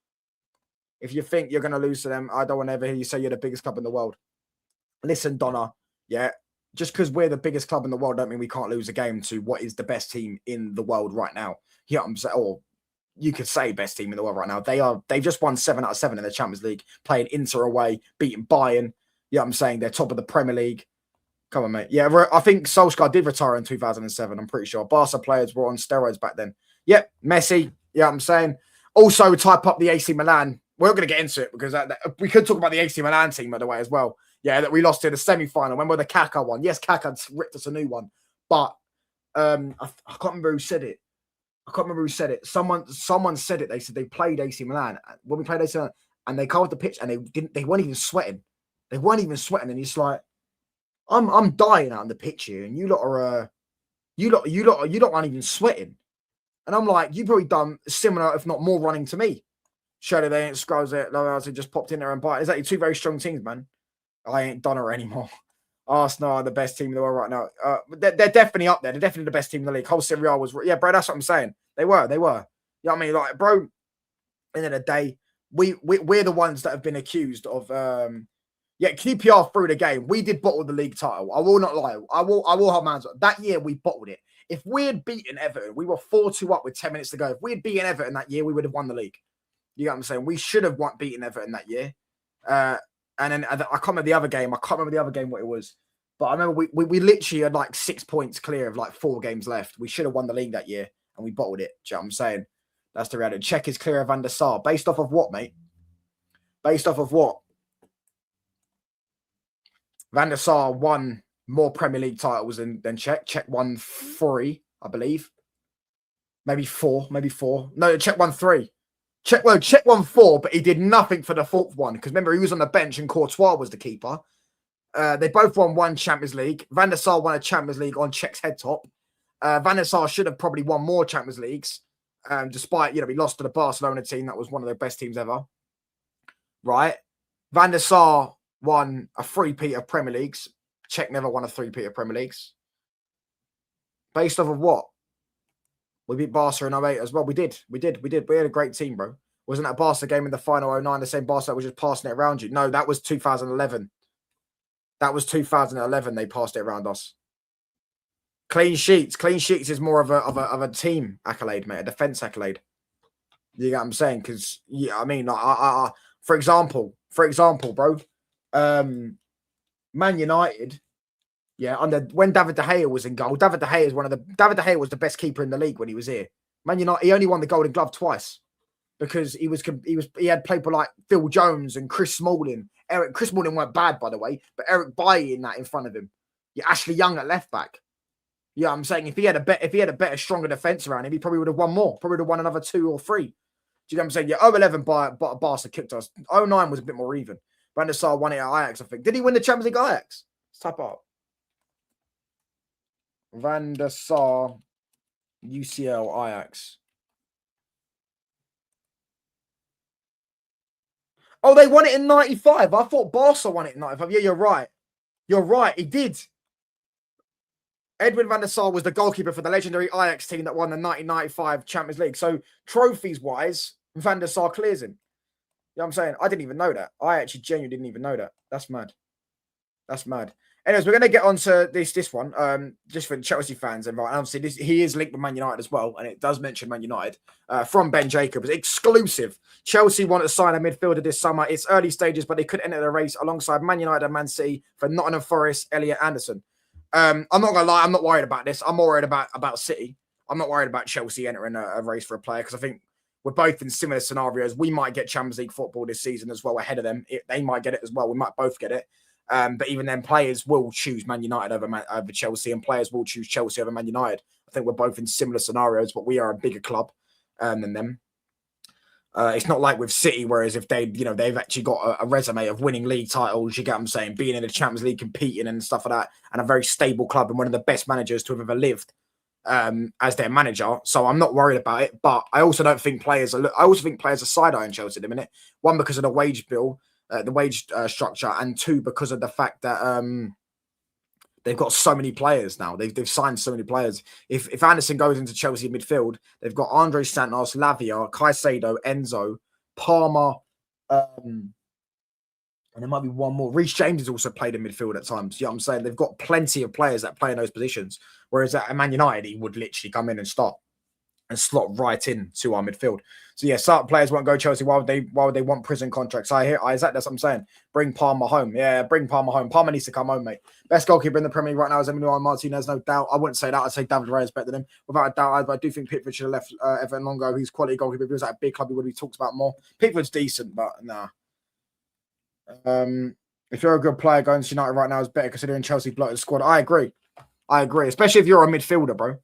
If you think you're going to lose to them, I don't want to ever hear you say you're the biggest club in the world. Listen, Donna, yeah, just because we're the biggest club in the world don't mean we can't lose a game to what is the best team in the world right now. You know what I'm saying? Or you could say best team in the world right now. They've just won 7 out of 7 in the Champions League, playing Inter away, beating Bayern. You know what I'm saying? They're top of the Premier League. Come on, mate. Yeah, I think Solskjaer did retire in 2007, I'm pretty sure. Barca players were on steroids back then. Yep, Messi. You know what I'm saying? Also, type up the AC Milan. We're not going to get into it because we could talk about the AC Milan team, by the way, as well. Yeah, that we lost in the semi-final. Remember the Kaká one? Yes, Kaká ripped us a new one. But I can't remember who said it. Someone said it. They said they played AC Milan. When we played AC Milan, and they covered the pitch, and they weren't even sweating. They weren't even sweating. And it's like, I'm dying out on the pitch here, and you lot aren't even sweating. And I'm like, you've probably done similar, if not more, running to me. Surely they ain't scrolls it. They just popped in there and bite. It's actually 2 very strong teams, man. I ain't done her anymore. Arsenal are the best team in the world right now. They're definitely up there. They're definitely the best team in the league. Whole Serie A was, yeah, bro. That's what I'm saying. They were. You know what I mean? Like, bro. End of the day, we're the ones that have been accused of. QPR through the game. We did bottle the league title. I will not lie. I will have my hands up. That year we bottled it. If we had beaten Everton, we were 4-2 up with 10 minutes to go. If we had beaten Everton that year, we would have won the league. You know what I'm saying? We should have beaten Everton that year. And then I can't remember the other game. What it was. But I remember we literally had like 6 points clear of like 4 games left. We should have won the league that year and we bottled it. Do you know what I'm saying? That's the reality. Czech is clear of Van der Sar. Based off of what, mate? Based off of what? Van der Sar won more Premier League titles than Czech. Czech won 3, I believe. Maybe 4. No, Czech won 3. Czech won 4, but he did nothing for the 4th one. Because remember, he was on the bench and Courtois was the keeper. They both won 1 Champions League. Van der Sar won a Champions League on Czech's head top. Van der Sar should have probably won more Champions Leagues. Despite, he lost to the Barcelona team. That was one of the best teams ever. Right? Van der Sar won a 3-peat of Premier Leagues. Czech never won a 3-peat of Premier Leagues. Based off of what? We beat Barca in 08 as well. We did. We had a great team, bro. Wasn't that Barca game in the final 09 the same Barca that was just passing it around you? No, that was 2011. They passed it around us. Clean sheets. Clean sheets is more of a team accolade, mate. A defense accolade. You get what I'm saying? Because I mean, for example, bro. Man United. Yeah, when David De Gea was in goal, David De Gea was the best keeper in the league when he was here. Man United, he only won the Golden Glove twice because he had people like Phil Jones and Chris Smalling. Chris Smalling weren't bad, by the way, but Eric Bailly in front of him. Yeah, Ashley Young at left back. Yeah, I'm saying if he had a better, stronger defense around him, he probably would have won more. Probably would have won another 2 or 3. Do you know what I'm saying? Yeah, 0-11 Barca kicked us. 09 was a bit more even. Van der Sar won it at Ajax, I think. Did he win the Champions League Ajax? Let's type up. Van der Sar, UCL, Ajax. Oh, they won it in 95. I thought Barca won it in 95. Yeah, you're right. He did. Edwin van der Sar was the goalkeeper for the legendary Ajax team that won the 1995 Champions League. So, trophies-wise, Van der Sar clears him. You know what I'm saying? I didn't even know that. I actually genuinely didn't even know that. That's mad. Anyways, we're going to get on to this one, just for Chelsea fans. And obviously, he is linked with Man United as well, and it does mention Man United from Ben Jacobs. Exclusive. Chelsea want to sign a midfielder this summer. It's early stages, but they could enter the race alongside Man United and Man City for Nottingham Forest, Elliot Anderson. I'm not going to lie, I'm not worried about this. I'm more worried about City. I'm not worried about Chelsea entering a race for a player because I think we're both in similar scenarios. We might get Champions League football this season as well ahead of them. They might get it as well. We might both get it. But even then, players will choose Man United over Chelsea, and players will choose Chelsea over Man United. I think we're both in similar scenarios, but we are a bigger club than them. It's not like with City, whereas if they've actually got a resume of winning league titles, you get what I'm saying, being in the Champions League, competing and stuff like that, and a very stable club and one of the best managers to have ever lived as their manager. So I'm not worried about it. But I also don't think players are. I also think players are side-eyeing Chelsea at the minute. One, because of the wage bill, the wage structure, and two, because of the fact that they've got so many players now. They've signed so many players. If Anderson goes into Chelsea midfield, they've got Andre Santos, Lavia, Caicedo, Enzo, Palmer, and there might be one more. Reece James has also played in midfield at times. You know what I'm saying? They've got plenty of players that play in those positions. Whereas at Man United, he would literally come in and start and slot right in to our midfield. So yeah, certain players won't go Chelsea. Why would they want prison contracts? That's what I'm saying. Bring Palmer home. Yeah, bring Palmer home. Palmer needs to come home, mate. Best goalkeeper in the Premier League right now is Emmanuel Martinez, no doubt. I wouldn't say that. I'd say David Raya is better than him. Without a doubt, but I do think Pickford should have left Everton longer. He's quality goalkeeper. If he was at a big club, he would be talked about more. Pickford's decent, but nah. If you're a good player, going to United right now is better considering Chelsea bloated the squad. I agree. Especially if you're a midfielder, bro.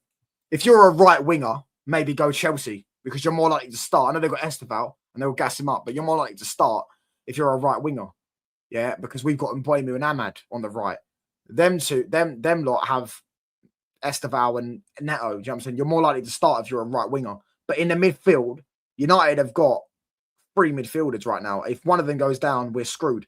If you're a right winger, maybe go Chelsea because you're more likely to start. I know they've got Esteval and they'll gas him up, but you're more likely to start if you're a right winger. Yeah, because we've got Mbeumo and Ahmad on the right. Them lot have Esteval and Neto. You know what I'm saying? You're more likely to start if you're a right winger. But in the midfield, United have got 3 midfielders right now. If one of them goes down, we're screwed.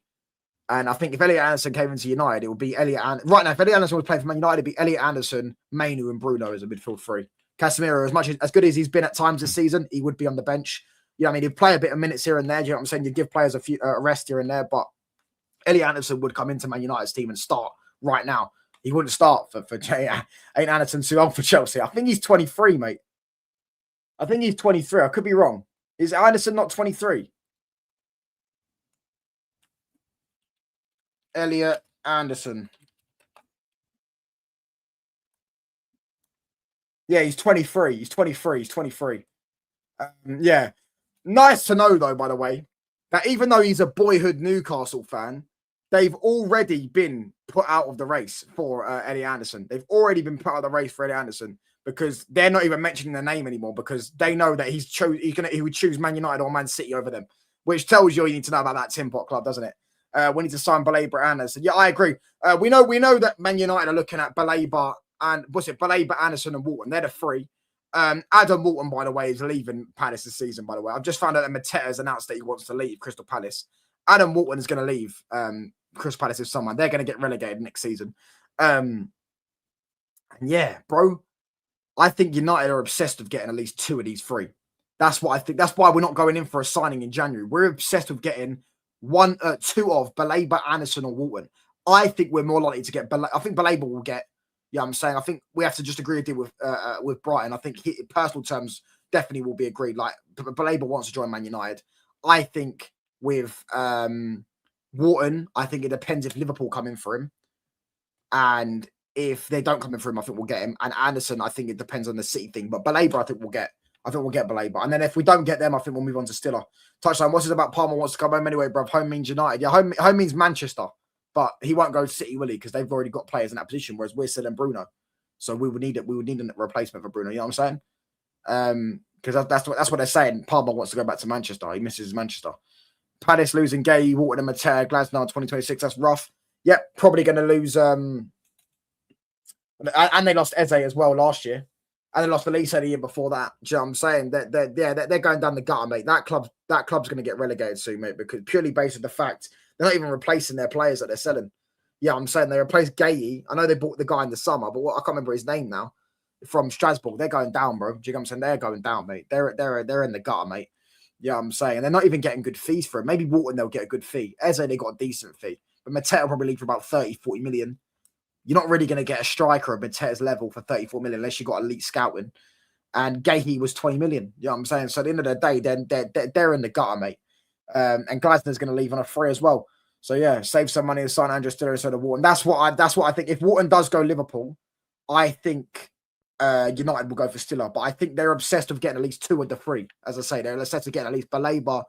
And I think if Elliot Anderson came into United, it would be Elliot Anderson. Right now, if Elliot Anderson was playing for Man United, it'd be Elliot Anderson, Mainoo, and Bruno as a midfield 3. Casemiro, as good as he's been at times this season, he would be on the bench. You know what I mean? He'd play a bit of minutes here and there. You know what I'm saying? You'd give players a rest here and there, but Elliot Anderson would come into Man United's team and start right now. He wouldn't start for Jay. Ain't Anderson too old for Chelsea? I think he's 23, mate. I think he's 23. I could be wrong. Is Anderson not 23? Elliot Anderson. Yeah, he's 23. He's 23. Yeah. Nice to know, though, by the way, that even though he's a boyhood Newcastle fan, they've already been put out of the race for Elliot Anderson. They've already been put out of the race for Elliot Anderson because they're not even mentioning the name anymore because they know that he would choose Man United or Man City over them, which tells you all you need to know about that Tin Pot club, doesn't it? We need to sign Baleba Anderson. Yeah, I agree. We know that Man United are looking at Baleba and Baleba, Anderson, and Walton. They're the 3. Adam Walton, by the way, is leaving Palace this season. By the way, I've just found out that Mateta has announced that he wants to leave Crystal Palace. Adam Walton is going to leave Crystal Palace if someone. They're going to get relegated next season. And yeah, bro, I think United are obsessed with getting at least 2 of these 3. That's what I think. That's why we're not going in for a signing in January. We're obsessed with getting 2 of Baleba, Anderson, or Walton. I think we're more likely to get I think Baleba will get. Yeah, I'm saying I think we have to just agree a deal with Brighton. I think personal terms definitely will be agreed. Like Baleba wants to join Man United. I think with Wharton, I think it depends if Liverpool come in for him, and if they don't come in for him, I think we'll get him. And Anderson, I think it depends on the City thing. But Baleba, I think we'll get Baleba. And then if we don't get them, I think we'll move on to Stiller. Touchline. What's it about? Palmer wants to come home anyway, bruv. Home means United. Yeah, home means Manchester. But he won't go to City, will he? Because they've already got players in that position, whereas we're selling Bruno. So we would need a replacement for Bruno. You know what I'm saying? Because that's what they're saying. Palmer wants to go back to Manchester. He misses Manchester. Palace losing Gay, Walton, and Mateta, Glasgow 2026. That's rough. Yep, probably going to lose. And they lost Eze as well last year, and they lost Elise the year before that. Do you know what I'm saying? They're going down the gutter, mate. That club's going to get relegated soon, mate, because purely based on the fact they're not even replacing their players that they're selling. Yeah, I'm saying they replaced Gay. I know they bought the guy in the summer, but I can't remember his name now. From Strasbourg, they're going down, bro. Do you know what I'm saying? They're going down, mate. They're in the gutter, mate. Yeah, I'm saying. And they're not even getting good fees for him. Maybe Walton, they'll get a good fee. Eze, they got a decent fee. But Mateta will probably leave for about 30, 40 million. You're not really going to get a striker at Mateta's level for 34 million unless you've got elite scouting. And Gahey was 20 million. You know what I'm saying? So at the end of the day, they're in the gutter, mate. And Glasner's going to leave on a free as well. So yeah, save some money and sign Andrew Stiller instead of Wharton. That's what I think. If Wharton does go Liverpool, I think United will go for Stiller. But I think they're obsessed with getting at least 2 of the 3. As I say, they're obsessed with getting at least Baleba,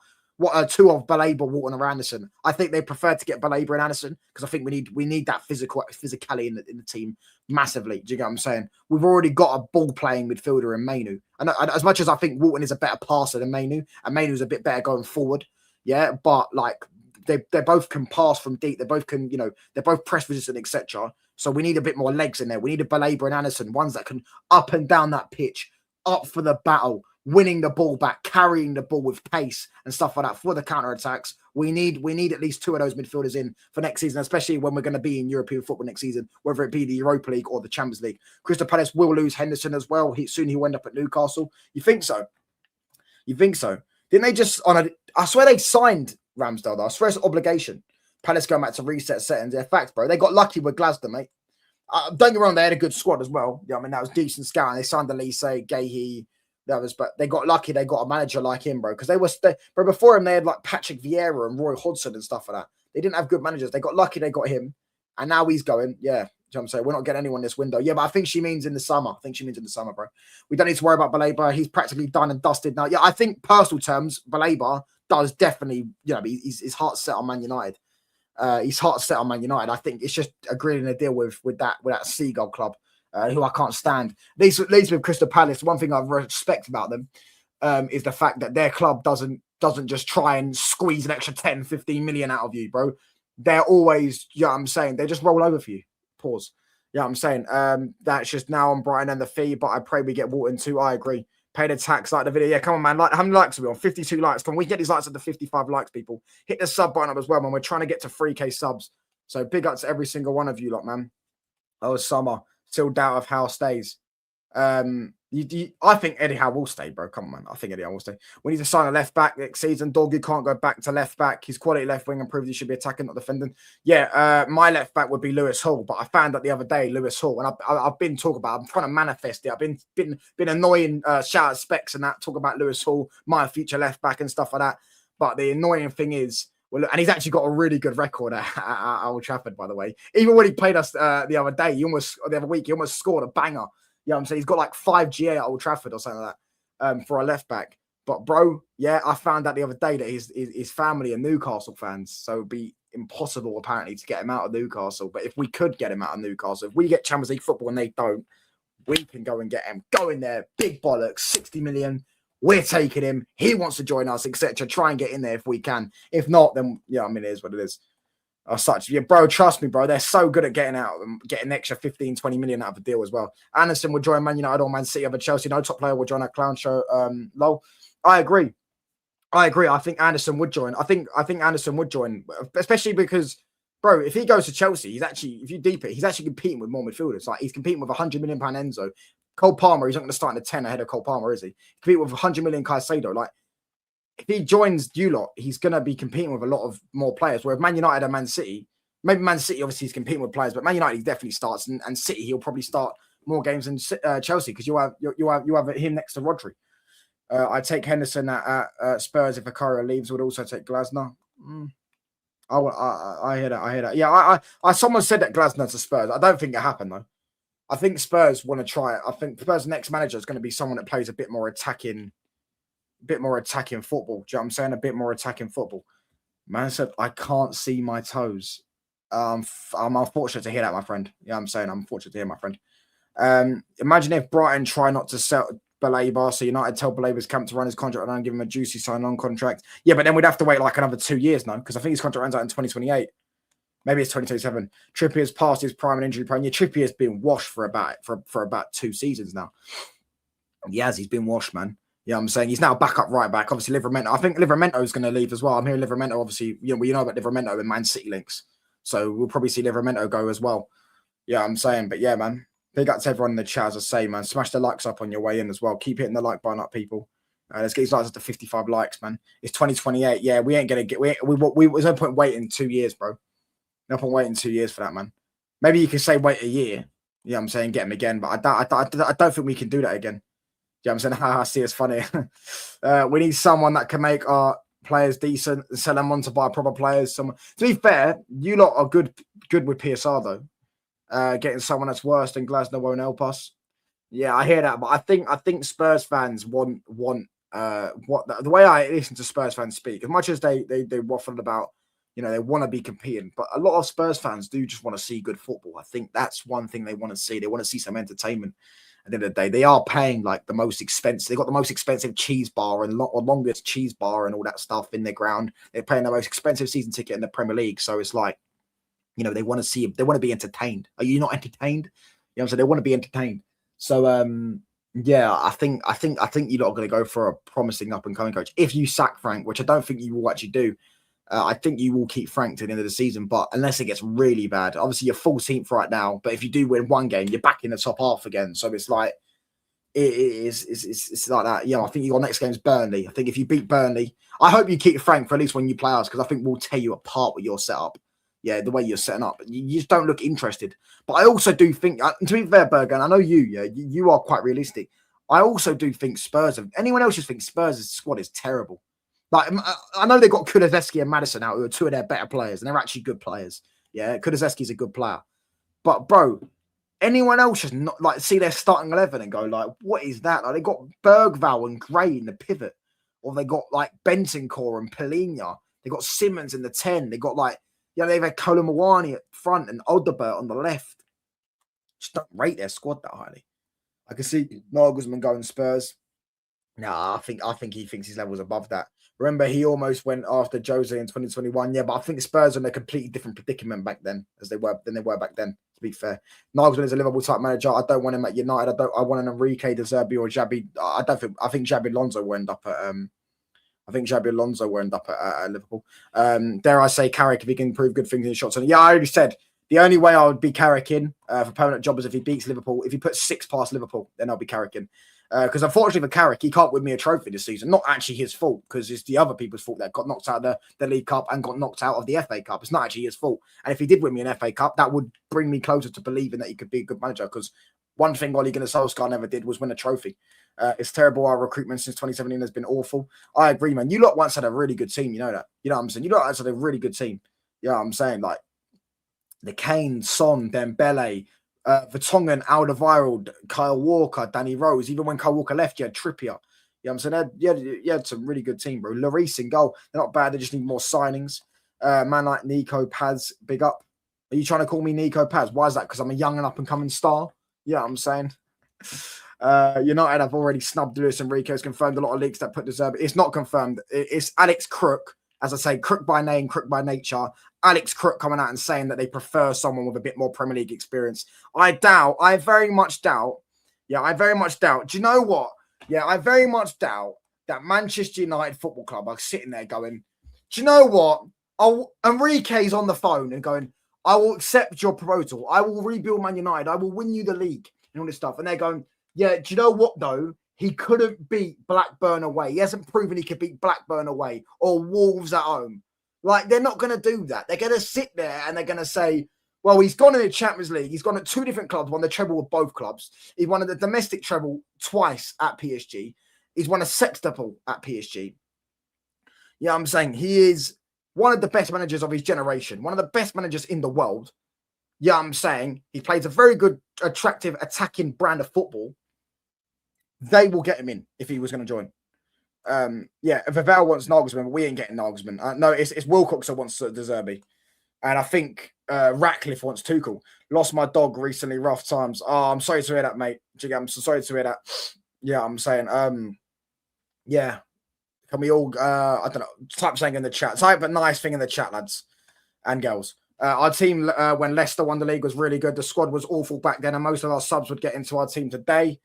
two of Baleba, Walton, and Anderson. I think they prefer to get Baleba and Anderson because I think we need that physicality in the team massively. Do you get what I'm saying? We've already got a ball playing midfielder in Mainoo, and as much as I think Walton is a better passer than Mainoo, and Mainoo's a bit better going forward, yeah, but like they both can pass from deep. They both can, they're both press resistant, etc. So we need a bit more legs in there. We need a Baleba and Anderson, ones that can up and down that pitch, up for the battle, winning the ball back, carrying the ball with pace and stuff like that for the counter-attacks. We need at least two of those midfielders in for next season, especially when we're going to be in European football next season, whether it be the Europa League or the Champions League. Crystal Palace will lose Henderson as well. Soon he'll end up at Newcastle. You think so? You think so? Didn't they just I swear they signed Ramsdale though. I swear it's an obligation. Palace going back to reset settings. They're facts, bro. They got lucky with Glasgow, mate. Don't get me wrong, they had a good squad as well. Yeah, I mean, that was decent scouting. They signed Elise, Gahey, but they got lucky. They got a manager like him, bro. Because but before him, they had like Patrick Vieira and Roy Hodgson and stuff like that. They didn't have good managers. They got lucky. They got him, and now he's going. Yeah, you know what I'm saying? We're not getting anyone this window. Yeah, but I think she means in the summer. Bro. We don't need to worry about Baleba. He's practically done and dusted now. Yeah, I think personal terms, Baleba does definitely. His heart's set on Man United. His heart's set on Man United. I think it's just agreeing a deal with that Seagull club. Who I can't stand. Leads with Crystal Palace. One thing I respect about them is the fact that their club doesn't just try and squeeze an extra 10, 15 million out of you, bro. They're always, you know what I'm saying, they just roll over for you. Pause. You know what I'm saying? That's just now on Brighton and the fee, but I pray we get Walton too. I agree. Pay the tax, like the video. Yeah, come on, man. Like, how many likes are we on? 52 likes. Can we get these likes up to 55 likes, people? Hit the sub button up as well, man. We're trying to get to 3K subs. So big up to every single one of you lot, man. Oh, summer. Still doubt of Howe stays. I think Eddie Howe will stay, bro. Come on, man. I think Eddie Howe will stay. We need to sign a left back next season. Doggy can't go back to left back. He's quality left wing and proves he should be attacking, not defending. Yeah, my left back would be Lewis Hall, but I found out the other day Lewis Hall, and I've been talking about. I'm trying to manifest it. I've been annoying, shout out specs and that, talk about Lewis Hall, my future left back and stuff like that. But the annoying thing is. Well, and he's actually got a really good record at Old Trafford, by the way. Even when he played us the other week, he almost scored a banger. You know what I'm saying? He's got like 5 GA at Old Trafford or something like that for a left back. But, bro, yeah, I found out the other day that his family are Newcastle fans. So it would be impossible, apparently, to get him out of Newcastle. But if we could get him out of Newcastle, if we get Champions League football and they don't, we can go and get him. Go in there, big bollocks, 60 million. We're taking him. He wants to join us, etc. Try and get in there if we can. If not, then yeah, I mean, it is what it is. As such, yeah, bro, trust me, bro. They're so good at getting an extra 15, 20 million out of a deal as well. Anderson would join Man United or Man City over Chelsea. No top player will join that clown show. Lol. I agree. I think Anderson would join. I think Anderson would join, especially because, bro, if he goes to Chelsea, if you deep it, he's actually competing with more midfielders. Like he's competing with £100 million Enzo. Cole Palmer, he's not going to start in the 10 ahead of Cole Palmer, is he? Compete with 100 million Caicedo. Like, if he joins you lot, he's going to be competing with a lot of more players. Whereas Man United and Man City, maybe Man City obviously he's competing with players, but Man United he definitely starts, and City he'll probably start more games than Chelsea because you have him next to Rodri. I'd take Henderson at Spurs if Akaria leaves. Would also take Glasner. I hear that. Yeah, I someone said that Glasner to Spurs. I don't think it happened though. I think Spurs want to try it. I think Spurs' next manager is going to be someone that plays a bit more attacking football. Do you know what I'm saying? A bit more attacking football. Man said, I can't see my toes. I'm unfortunate to hear that, my friend. Yeah, I'm saying I'm fortunate to hear, my friend. Imagine if Brighton try not to sell Baleba, so United tell Baleba's camp to run his contract and give him a juicy sign-on contract. Yeah, but then we'd have to wait like another 2 years now because I think his contract runs out in 2028. Maybe it's 2027. Trippier's past his prime and injury prone. Yeah, Trippier's been washed for about 2 seasons now. He's been washed, man. Yeah, I'm saying he's now back up right back. Obviously, Livramento. I think Livramento is going to leave as well. I'm hearing Livramento. Obviously, we know about Livramento and Man City links, so we'll probably see Livramento go as well. Yeah, I'm saying, but yeah, man. Big up to everyone in the chat, as I say, man. Smash the likes up on your way in as well. Keep hitting the like button up, people. Let's get these likes up to 55 likes, man. It's 2028. Yeah, we ain't gonna get. There's no point waiting 2 years, bro. No point waiting 2 years for that, man. Maybe you can say wait a year. Yeah, I'm saying get him again, but I don't think we can do that again. Yeah, I'm saying, haha, see, it's funny. We need someone that can make our players decent and sell them on to buy proper players. To be fair, you lot are good with PSR though. Getting someone that's worse than Glasner won't help us. Yeah, I hear that, but I think Spurs fans want the way I listen to Spurs fans speak, as much as they waffle about, they want to be competing, but a lot of Spurs fans do just want to see good football. I think that's one thing they want to see. They want to see some entertainment. At the end of the day, they are paying like the most expensive. They got the most expensive cheese bar and longest cheese bar and all that stuff in their ground. They're paying the most expensive season ticket in the Premier League. So it's like, they want to see. They want to be entertained. Are you not entertained? So they want to be entertained. So yeah, I think you lot are going to go for a promising up and coming coach. If you sack Frank, which I don't think you will actually do, I think you will keep Frank to the end of the season. But unless it gets really bad, obviously you're 14th right now. But if you do win one game, you're back in the top half again. So it's like it's like that. I think your next game's Burnley. I think if you beat Burnley, I hope you keep Frank for at least when you play us, because I think we'll tear you apart with your setup. Yeah, the way you're setting up, you just don't look interested. But I also do think, to be fair, Bergen, I know you are quite realistic. I also do think Spurs, anyone else just thinks Spurs' squad is terrible. Like, I know they've got Kulusevski and Maddison out, who are two of their better players, and they're actually good players. Yeah, Kulusevski's a good player. But, bro, anyone else just not like see their starting 11 and go like, what is that? Like, they got Bergvall and Gray in the pivot, or they got like Bentancur and Polina. They got Simmons in the 10. They got like, they've had Kolomawani at front and Odobert on the left. Just don't rate their squad that highly. I can see Nagelsmann going Spurs. Nah, I think he thinks his level's above that. Remember, he almost went after Jose in 2021. Yeah, but I think Spurs are in a completely different predicament back then than they were back then, to be fair. Nagelsmann is a Liverpool type manager. I don't want him at United. I want an Enrique De Zerbi or Xabi. I think Xabi Alonso will end up at Liverpool. Dare I say Carrick, if he can prove good things in his shots. And yeah, I already said the only way I would be Carrick in for permanent job is if he beats Liverpool. If he puts 6 past Liverpool, then I'll be Carrick in. Because unfortunately for Carrick, he can't win me a trophy this season. Not actually his fault, because it's the other people's fault that got knocked out of the League Cup and got knocked out of the FA Cup. It's not actually his fault. And if he did win me an FA Cup, that would bring me closer to believing that he could be a good manager. Because one thing Ole Gunnar Solskjaer never did was win a trophy. It's terrible. Our recruitment since 2017 has been awful. I agree, man. You lot once had a really good team. You know that. You know what I'm saying? You lot once had a really good team. You know what I'm saying? Like the Kane, Son, Dembele, Vertonghen, Alderweireld, Kyle Walker, Danny Rose. Even when Kyle Walker left, you had Trippier. You know what I'm saying? You had some really good team, bro. Lloris in goal. They're not bad. They just need more signings. Man like Nico Paz, big up. Are you trying to call me Nico Paz? Why is that? Because I'm a young and up-and-coming star? You know what I'm saying? United have already snubbed Luis Enrique. It's confirmed a lot of leaks that put De Zerbi. It's not confirmed. It's Alex Crook. As I say, Crook by name, Crook by nature. Alex Crook coming out and saying that they prefer someone with a bit more Premier League experience. I very much doubt. Yeah, I very much doubt. Do you know what? Yeah, I very much doubt that Manchester United Football Club are sitting there going, do you know what? Enrique's on the phone and going, I will accept your proposal. I will rebuild Man United. I will win you the league and all this stuff. And they're going, yeah, do you know what, though? He couldn't beat Blackburn away. He hasn't proven he could beat Blackburn away or Wolves at home. Like, they're not going to do that. They're going to sit there and they're going to say, well, he's gone in the Champions League. He's gone at 2 different clubs, won the treble with both clubs. He won the domestic treble twice at PSG. He's won a sextuple at PSG. Yeah, I'm saying he is one of the best managers of his generation, one of the best managers in the world. Yeah, I'm saying he plays a very good, attractive, attacking brand of football. They will get him in if he was going to join. Yeah, if Val wants Nagelsmann, but we ain't getting Nagelsmann. No, it's Wilcox that wants De Zerbi. And I think Ratcliffe wants Tuchel. Lost my dog recently, rough times. Oh, I'm sorry to hear that, mate. I'm so sorry to hear that. Yeah, I'm saying, yeah. Can we all, I don't know, type something in the chat. Type a nice thing in the chat, lads and girls. Our team, when Leicester won the league, was really good. The squad was awful back then, and most of our subs would get into our team today.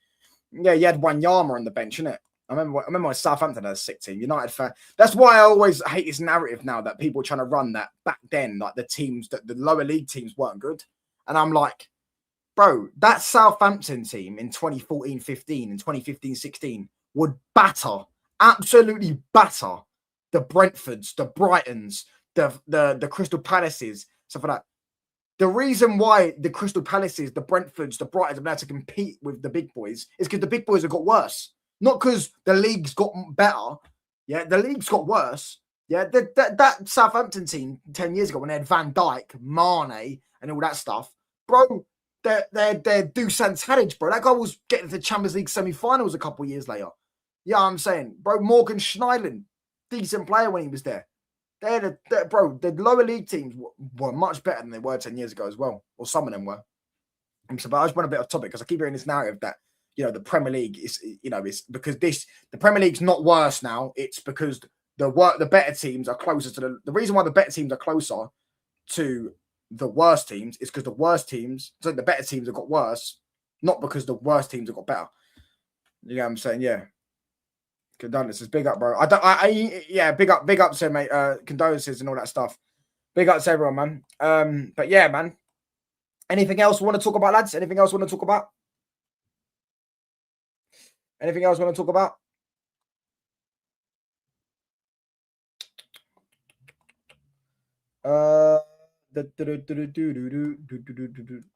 Yeah, you had Wanyama on the bench, innit? I remember when Southampton had a sick team. United fan. That's why I always hate this narrative now that people are trying to run that back then, like the teams, that the lower league teams weren't good. And I'm like, bro, that Southampton team in 2014-15 and 2015-16 would absolutely batter the Brentfords, the Brightons, the Crystal Palaces, stuff like that. The reason why the Crystal Palaces, the Brentfords, the Brightons have been able to compete with the big boys is because the big boys have got worse. Not because the league's got better. Yeah, the league's got worse. Yeah, that Southampton team 10 years ago when they had Van Dijk, Mane, and all that stuff, bro, they're Dusan Tadic, bro. That guy was getting to the Champions League semi-finals a couple of years later. Yeah, I'm saying, bro, Morgan Schneiderlin, decent player when he was there. Bro, the lower league teams were much better than they were 10 years ago as well, or some of them were. But I just want a bit off topic because I keep hearing this narrative that, you know, the Premier League is, you know, it's because the Premier League's not worse now. It's because the better teams are closer to the reason why the better teams are closer to the worst teams is because the better teams have got worse, not because the worst teams have got better. You know what I'm saying? Yeah. Condolences, big up, bro. Big up to mate. Condolences and all that stuff. Big up to everyone, man. But yeah, man. Anything else we want to talk about, lads? Anything else we want to talk about? Anything else we want to talk about?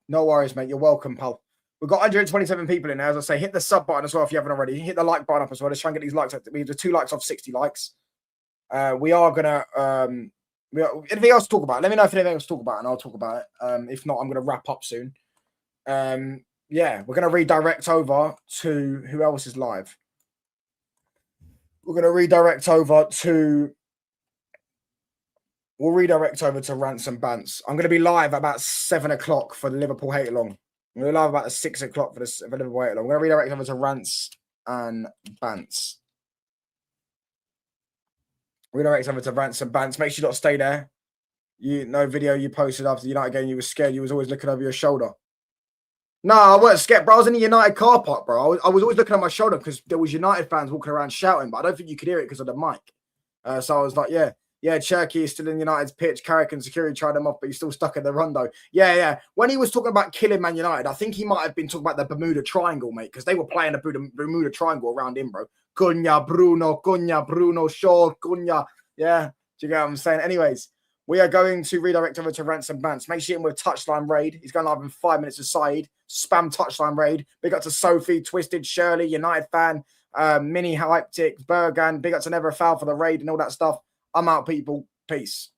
No worries, mate. You're welcome, pal. We've got 127 people in there. As I say, hit the sub button as well if you haven't already. Hit the like button up as well. Let's try and get these likes up. We have 2 likes off 60 likes. We are gonna anything else to talk about? Let me know if anything else to talk about, and I'll talk about it. If not, I'm gonna wrap up soon. Yeah, we're gonna redirect over to who else is live. We're gonna redirect over to. We'll redirect over to Rants and Bants. I'm gonna be live at about 7 o'clock for the Liverpool hate along. I'm gonna be live about 6 o'clock for the Liverpool hate along. I'm gonna redirect over to Rants and Bants. Redirect over to Rants and Bants. Make sure you not stay there. No video you posted after the United game. You were scared. You was always looking over your shoulder. No, I wasn't scared, bro. I was in the United car park, bro. I was always looking at my shoulder because there was United fans walking around shouting, but I don't think you could hear it because of the mic. So I was like, yeah, Cherky is still in United's pitch. Carrick and security tried him off, but he's still stuck in the rondo. Yeah. When he was talking about killing Man United, I think he might have been talking about the Bermuda Triangle, mate, because they were playing the Bermuda Triangle around him, bro. Cunha, Bruno, Shaw, Cunha. Yeah, do you get what I'm saying? Anyways, we are going to redirect over to Rants and Bants. Make sure you hit him with Touchline Raid. He's going live in 5 minutes aside. Spam Touchline Raid. Big up to Sophie, Twisted, Shirley, United fan, Mini Hyptic, Bergan. Big up to Never Foul for the raid and all that stuff. I'm out, people. Peace.